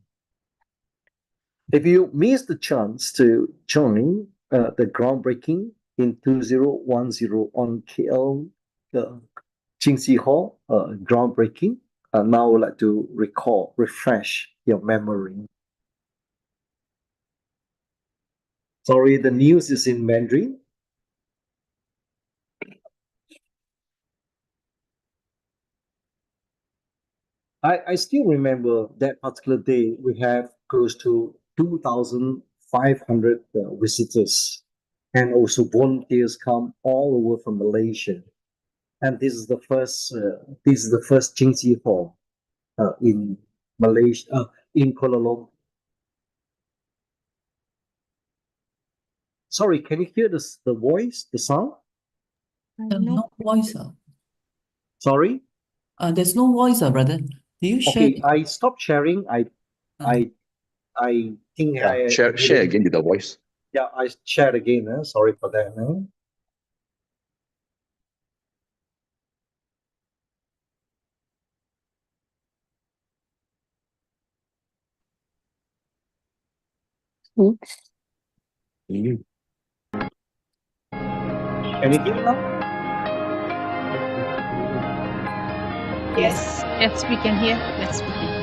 If you miss the chance to join the groundbreaking in 2010 on KL Jingxi Hall groundbreaking, Now I would like to refresh your memory. Sorry, the news is in Mandarin. I still remember that particular day, we have close to 2,500 visitors, and also volunteers come all over from Malaysia. And this is the first Jingxi Hall in Malaysia, in Kuala Lumpur. Sorry, can you hear the voice, the sound? No voice. Sorry? There's no voice, brother. Do you share? Okay, I stopped sharing. I think Yeah, share again with the voice. Yeah, I shared again. Sorry for that. Oops. Mm. Can you hear now? Yes, yes, we can hear. Yes, we can hear.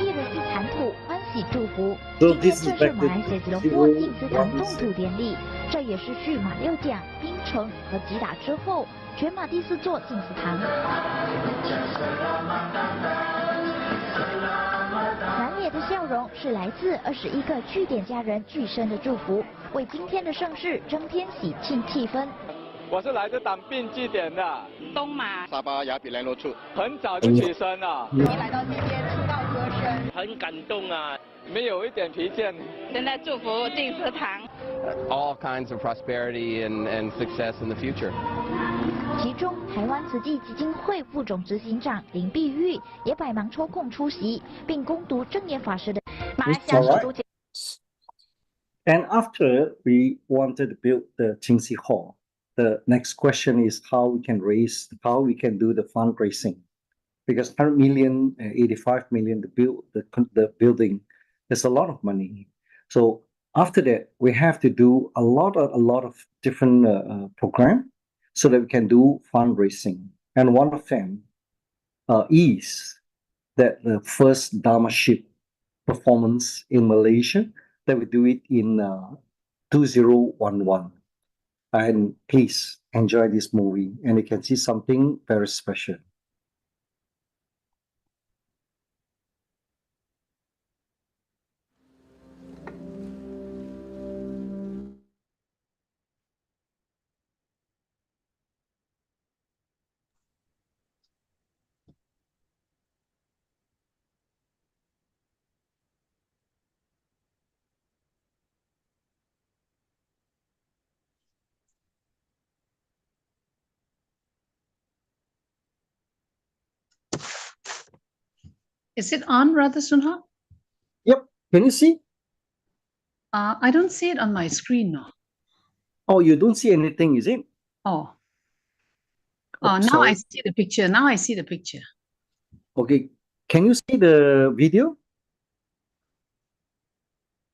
记得是谈吐，欢喜祝福。 So 今天 this is 正是 back 马 to 来西亚吉隆坡静思堂动 017. 土典礼，这也是续马六甲、槟城和吉打之后，全马第4座静思堂。满脸的笑容是来自21个据点家人巨声的祝福，为今天的盛事增添喜庆气氛。 我是来自党病祭典的东马沙巴雅比兰罗处，很早就起身了。您来到这边听到歌声，很感动啊，没有一点疲倦。正在祝福静思堂。All kinds of prosperity and success in the future. 其中，台湾慈济基金会副总执行长林碧玉也百忙抽空出席，并攻读正言法师的马来西亚首都节。 And after we wanted to build the Jingxi Hall, the next question is how we can do the fundraising, because 100 million, 85 million to build the building, there's a lot of money. So after that, we have to do a lot of different program so that we can do fundraising. And one of them is that the first Dharma-Ship performance in Malaysia, that we do it in 2011. And please enjoy this movie, and you can see something very special. Is it on, Brother Sunha? Yep, can you see? I don't see it on my screen now. Oh, you don't see anything, is it? Oh. Oh, Oh, now sorry. I see the picture. Now I see the picture. Okay, can you see the video?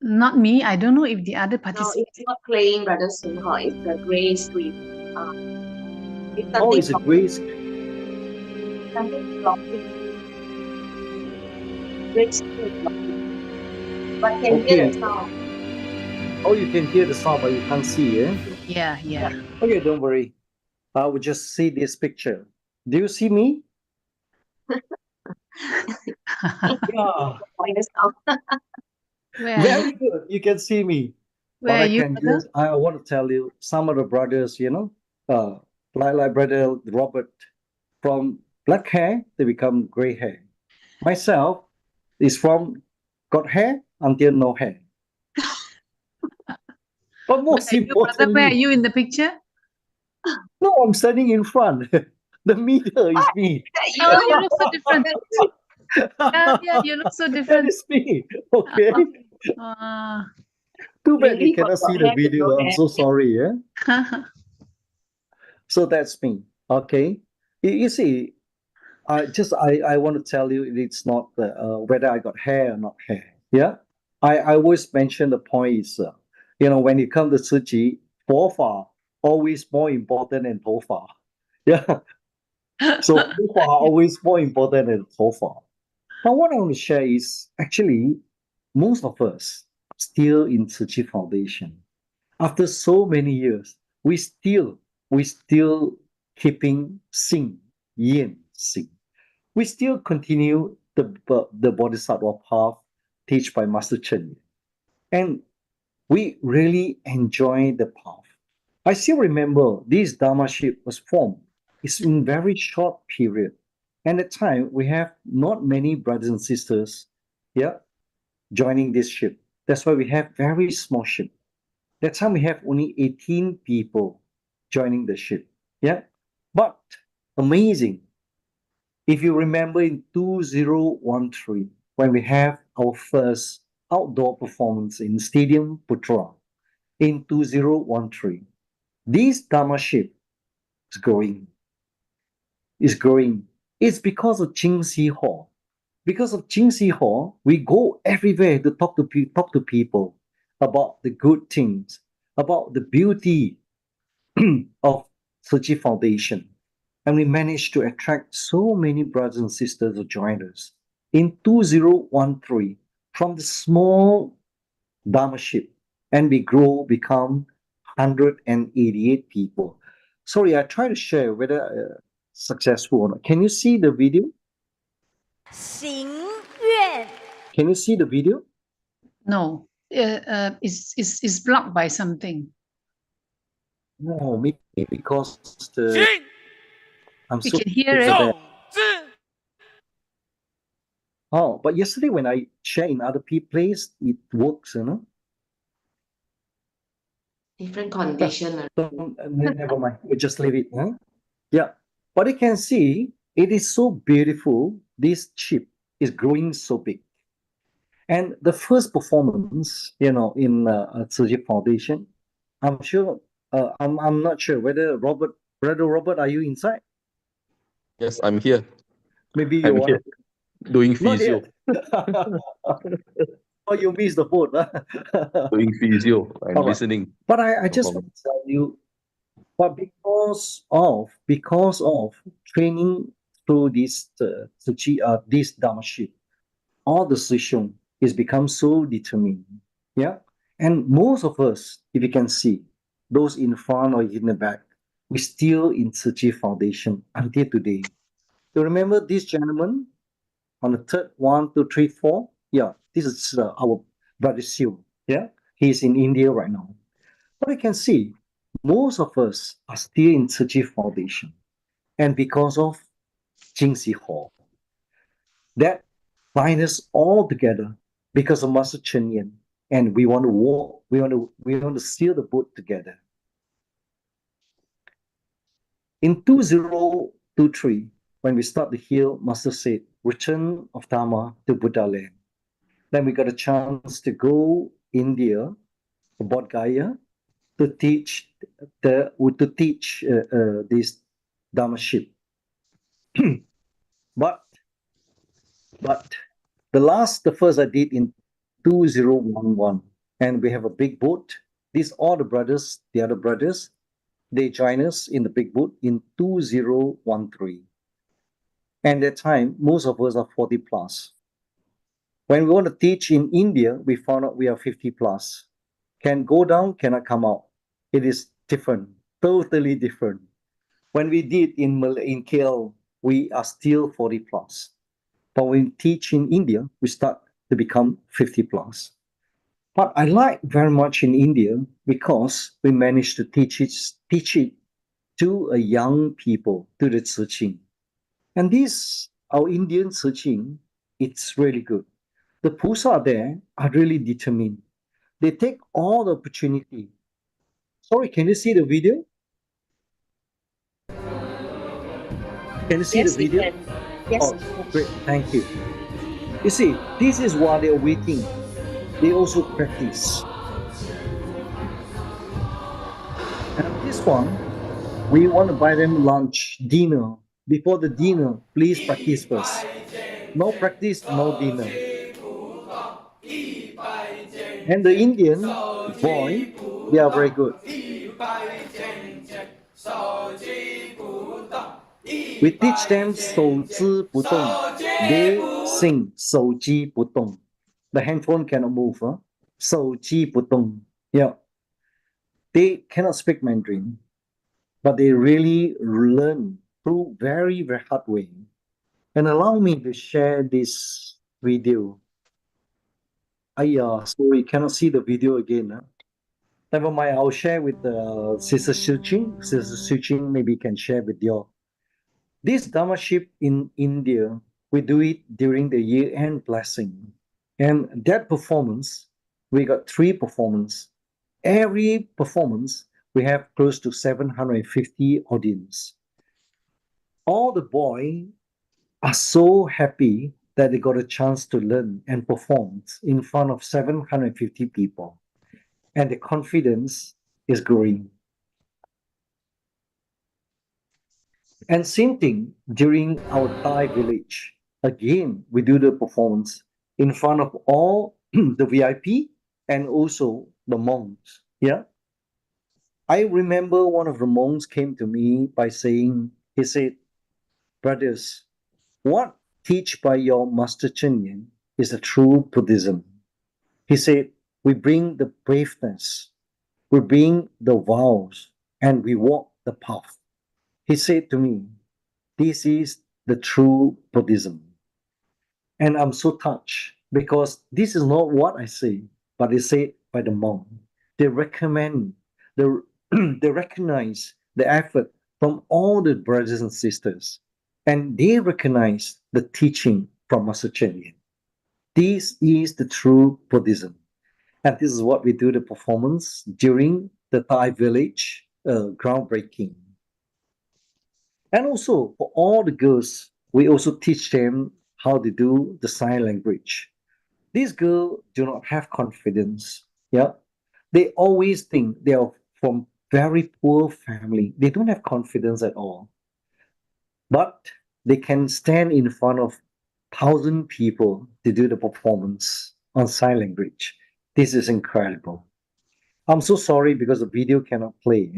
Not me. I don't know if the other No, participants. it's not playing, Brother Sunho. It's the gray screen. It's Oh, it's a something gray something blocking. Gray screen blocking. But can hear the sound. Oh, you can hear the sound, but you can't see, eh? Yeah, yeah. Okay, don't worry. I will just see this picture. Do you see me? Yeah. Where are Very you? good. You can see me. Where But are you, brother? I want to tell you, some of the brothers, like brother Robert, from black hair, they become gray hair. Myself is from got hair until no hair. But most Where are you, brother? Where are importantly, you in the picture? no, I'm standing in front. The meter is me. Oh, you look so different. Yeah, you look so That different. is me. Okay. Too bad Really you cannot got see the hair to video. no I'm hair. so sorry. Yeah. So that's me. Okay. You see, I want to tell you it's not whether I got hair or not hair. Yeah. I always mention the point is, when it comes to Tzu Chi, 佛法 always more important than 头发. Yeah. So Tofa are always more important than Tofa. But what I want to share is actually most of us still in Tzu Chi Foundation. After so many years, we still keeping Sing, Yin, Sing. We still continue the Bodhisattva path taught by Master Chen. And we really enjoy the path. I still remember this Dharma-Ship was formed. It's in very short period. And at the time, we have not many brothers and sisters, yeah, joining this ship. That's why we have very small ship. That time we have only 18 people joining the ship. Yeah. But amazing. If you remember in 2013, when we have our first outdoor performance in Stadium Putra in 2013, this Dharma-Ship is growing. Is growing. It's because of Jingxi Hall. Because of Jingxi Hall, we go everywhere to talk to people about the good things, about the beauty of Tzu Chi Foundation. And we managed to attract so many brothers and sisters to join us. In 2013, from the small Dharma-Ship, and we become 188 people. Sorry, I try to share whether successful or not. Can you see the video? 行愿 Can you see the video? No, it's blocked by something. No, maybe because I'm We so can hear it. that. Oh, but yesterday when I share in other place, it works, you know. Different condition. Never mind. We just leave it. Huh? Yeah. But you can see it is so beautiful. This ship is growing so big. And the first performance, you know, in Tzu Chi Foundation, I'm sure, I'm not sure whether Brother Robert, are you inside? Yes, I'm here. Maybe you I'm want here doing Not physio. yet. Oh, you missed the boat. Huh? Doing physio and All right. listening. But I just want to tell you, but because of training through this this Dharma-Ship, all the session is become so determined. Yeah. And most of us, if you can see, those in front or in the back, we still in Tzu Chi Foundation until today. You remember this gentleman on the third 1, 2, 3, 4? Yeah, this is our brother Siu. Yeah, he's in India right now. But you can see, most of us are still in Tzu Chi Foundation. And because of Jingxi Hall, that binds us all together because of Master Chen Yen. And we want to walk, we want to steer the boat together. In 2023, when we start to hear, Master said, return of Dharma to Buddha land. Then we got a chance to go India, Bodh Gaya, to teach this Dharma-Ship. but the first I did in 2011, and we have a big boat. These all the other brothers, they join us in the big boat in 2013. And at that time, most of us are 40 plus. When we want to teach in India, we found out we are 50 plus. Can go down, cannot come out. It is different, totally different. When we did in KL, we are still 40 plus. But when we teach in India, we start to become 50 plus. But I like very much in India because we managed to teach it to a young people, to the Tzu Ching. And this, our Indian Tzu Ching, it's really good. The Pusa there are really determined. They take all the opportunity. Sorry, can you see the video? Can you see Yes, the we video? can. Yes. Oh, great. Thank you. You see, this is while they're waiting. They also practice. And this one, we want to buy them lunch, dinner. Before the dinner, please practice first. No practice, no dinner. And the Indian boy, they are very good. We teach them 手之不动. They sing 手机不动. The handphone cannot move. 手机不动. Yeah. They cannot speak Mandarin, but they really learn through very, very hard way. And allow me to share this video. Sorry, cannot see the video again. Never mind, I'll share with Sister Su Ching. Sister Su Ching maybe can share with you. This Dharma-Ship in India, we do it during the year-end blessing. And that performance, we got 3 performances. Every performance, we have close to 750 audience. All the boys are so happy that they got a chance to learn and perform in front of 750 people. And the confidence is growing. And same thing during our Thai village. Again, we do the performance in front of all the VIP and also the monks. Yeah. I remember one of the monks came to me by saying, he said, brothers, what teach by your Master Chen is a true Buddhism. He said, we bring the braveness, we bring the vows, and we walk the path. He said to me, this is the true Buddhism. And I'm so touched because this is not what I say, but it's said by the monk. They recommend, they recognize the effort from all the brothers and sisters, and they recognize the teaching from Master Chen. This is the true Buddhism. And this is what we do the performance during the Thai village groundbreaking. And also for all the girls, we also teach them how to do the sign language. These girls do not have confidence. Yeah. They always think they are from very poor family. They don't have confidence at all. But they can stand in front of 1,000 people to do the performance on sign language. This is incredible. I'm so sorry because the video cannot play.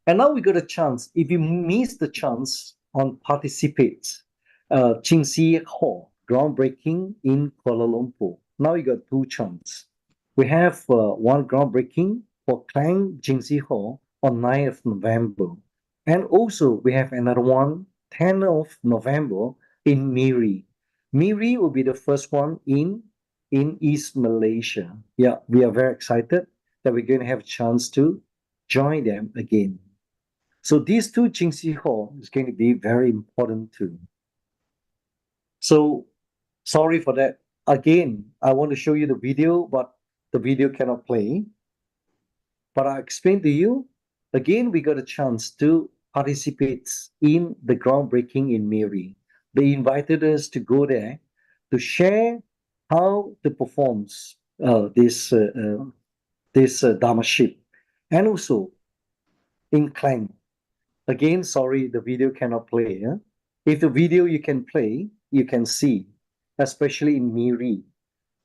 And now we got a chance. If you miss the chance on participate, Jingxi Hall, groundbreaking in Kuala Lumpur. Now you got 2 chances. We have one groundbreaking for Klang Jingxi Hall on 9th of November. And also we have another one, 10th of November in Miri. Miri will be the first one in East Malaysia. Yeah, we are very excited that we're going to have a chance to join them again. So these 2 Jingxi Hall is going to be very important too. So sorry for that. Again, I want to show you the video, but the video cannot play. But I explained to you, again, we got a chance to participate in the groundbreaking in Miri. They invited us to go there to share how to perform this Dharma-Ship. And also in Klang. Again, sorry, the video cannot play. If the video you can play, you can see, especially in Miri.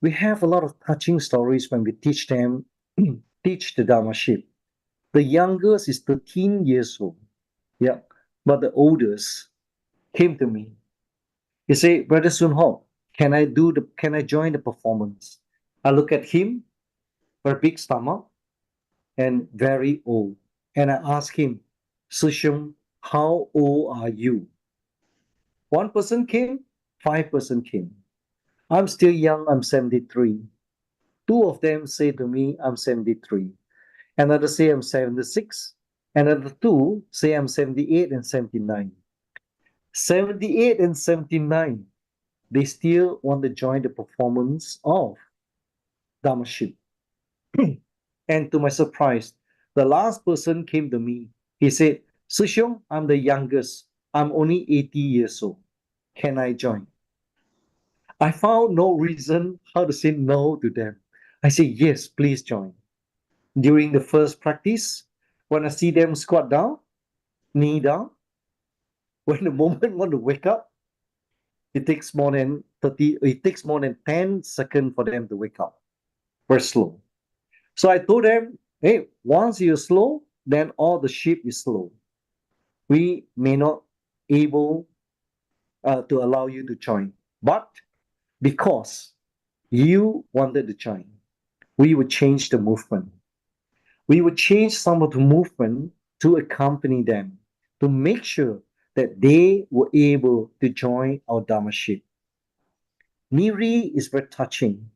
We have a lot of touching stories when we teach them, teach the Dharma-Ship. The youngest is 13 years old. Yeah, but the oldest came to me. He said, Brother Sun Ho, can I join the performance? I look at him, very big stomach, and very old. And I ask him, Su Ching, how old are you? 1 person came, 5 person came. I'm still young, I'm 73. 2 of them say to me, I'm 73. Another say I'm 76. Another 2 say I'm 78 and 79. 78 and 79, they still want to join the performance of Dharma-Ship. And to my surprise, the last person came to me. He said, Su Ching, I'm the youngest. I'm only 80 years old. Can I join? I found no reason how to say no to them. I say, yes, please join. During the first practice, when I see them squat down, knee down, when the moment want to wake up, it takes more than 10 seconds for them to wake up. Very slow. So I told them, hey, once you're slow, then all the ship is slow. we may not able to allow you to join. But because you wanted to join, we would change the movement. We would change some of the movement to accompany them, to make sure that they were able to join our Dharma-Ship. Miri is very touching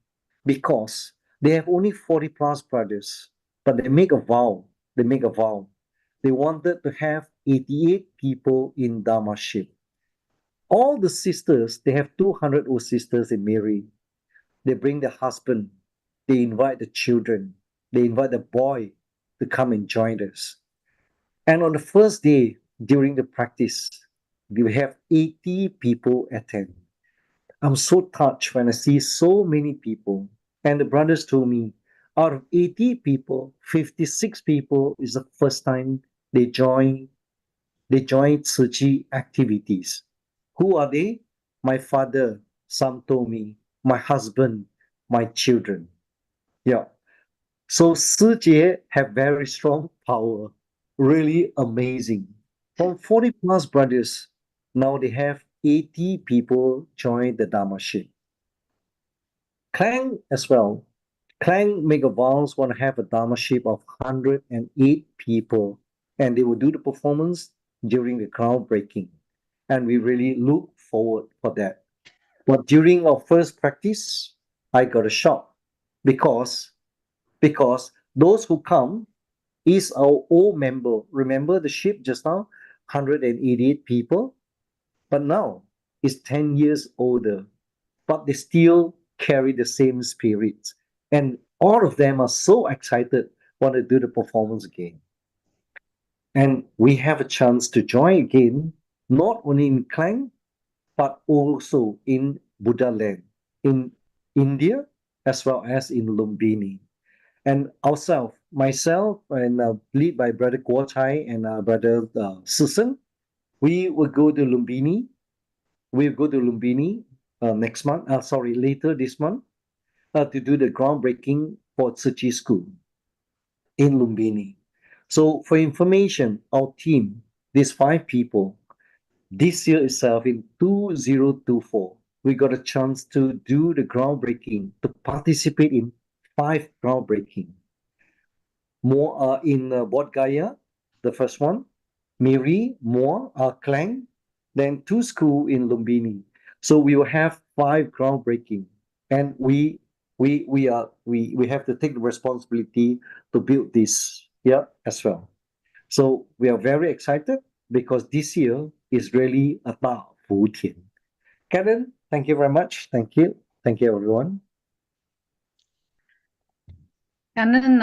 because they have only 40 plus brothers, but they make a vow. They make a vow. They wanted to have 88 people in Dharma-Ship. All the sisters, they have 200 old sisters in Miri. They bring their husband, they invite the children, they invite the boy to come and join us. And on the first day during the practice, we have 80 people attend. I'm so touched when I see so many people. And the brothers told me, out of 80 people, 56 people is the first time they join Tzu Chi activities. Who are they? My father, some told me, my husband, my children. Yeah. So Tzu Jie have very strong power, really amazing. From 40 plus brothers, now they have 80 people join the Dharma-Ship. Clan as well. Clan make a vows want to have a Dharma-Ship of 108 people, and they will do the performance during the groundbreaking. And we really look forward for that. But during our first practice, I got a shock because those who come is our old member. Remember the ship just now, 188 people, but now it's 10 years older, but they still carry the same spirits. And all of them are so excited, want to do the performance again. And we have a chance to join again, not only in Klang, but also in Buddha land, in India, as well as in Lumbini. And myself, and lead by Brother Guo Chai and Brother Susan, we will go to Lumbini. We'll go to Lumbini next month, later this month, to do the groundbreaking for Tzu Chi School in Lumbini. So for information, our team, these 5 people, this year itself in 2024, we got a chance to do the groundbreaking, to participate in 5 groundbreaking. More are in Bodh Gaya, the first one, Miri, more Klang, then 2 schools in Lumbini. So we will have 5 groundbreaking, and we have to take the responsibility to build this as well. So we are very excited because this year is really about Fu Tian. Karen, thank you very much. Thank you, everyone. And then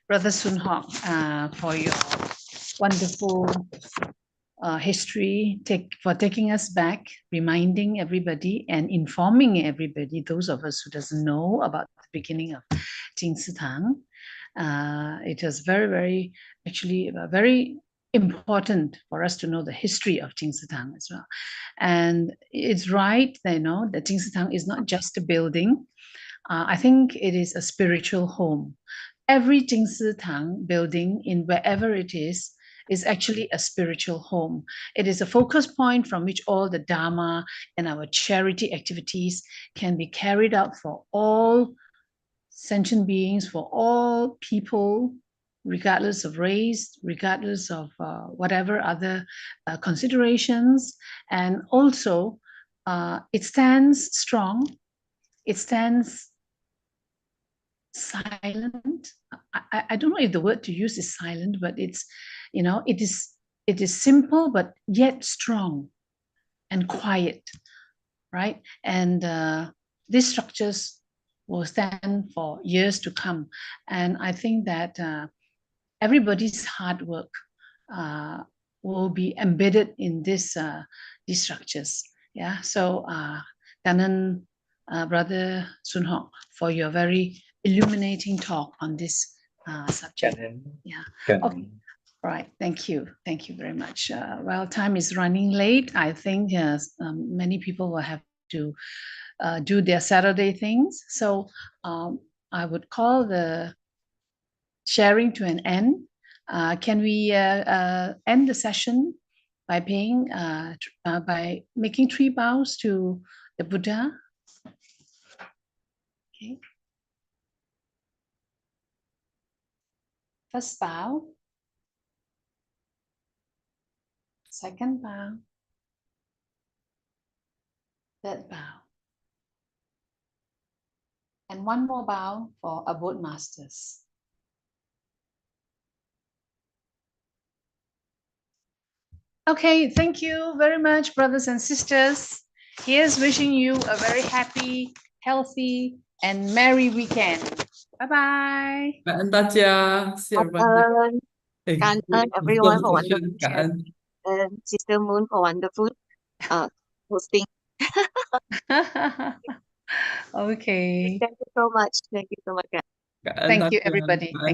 Brother Sun Hock, for your wonderful history, for taking us back, reminding everybody and informing everybody, those of us who doesn't know about the beginning of Jing Si Tang. It was very important for us to know the history of Jing Si Tang as well. And it's right, that Jing Si Tang is not just a building. I think it is a spiritual home. Every Jing Si Tang building, in wherever it is actually a spiritual home. It is a focus point from which all the Dharma and our charity activities can be carried out for all sentient beings, for all people, regardless of race, regardless of whatever other considerations. And also, it stands strong. It stands silent. I don't know if the word to use is silent, but it's, it is simple, but yet strong and quiet, right? And these structures will stand for years to come. And I think that everybody's hard work will be embedded in these structures. Yeah. So, Danan, Brother Sun Hock, for your very illuminating talk on this subject. Okay. Right. Thank you. Thank you very much. Well, time is running late. I think many people will have to do their Saturday things. So I would call the sharing to an end. Can we end the session by by making 3 bows to the Buddha? Okay. First bow. Second bow. Third bow. And one more bow for Abode Masters. Okay, thank you very much, brothers and sisters. Here's wishing you a very happy, healthy, and merry weekend. Bye-bye. Cảm ơn大家，谢谢 everyone. Cảm ơn everyone for wonderful Cảm chat. ơn. And Sister Moon for wonderful hosting. Okay. Thank you so much. Thank you so much, guys. Cảm ơn Thank大 you, gia. everybody. Cảm ơn Thank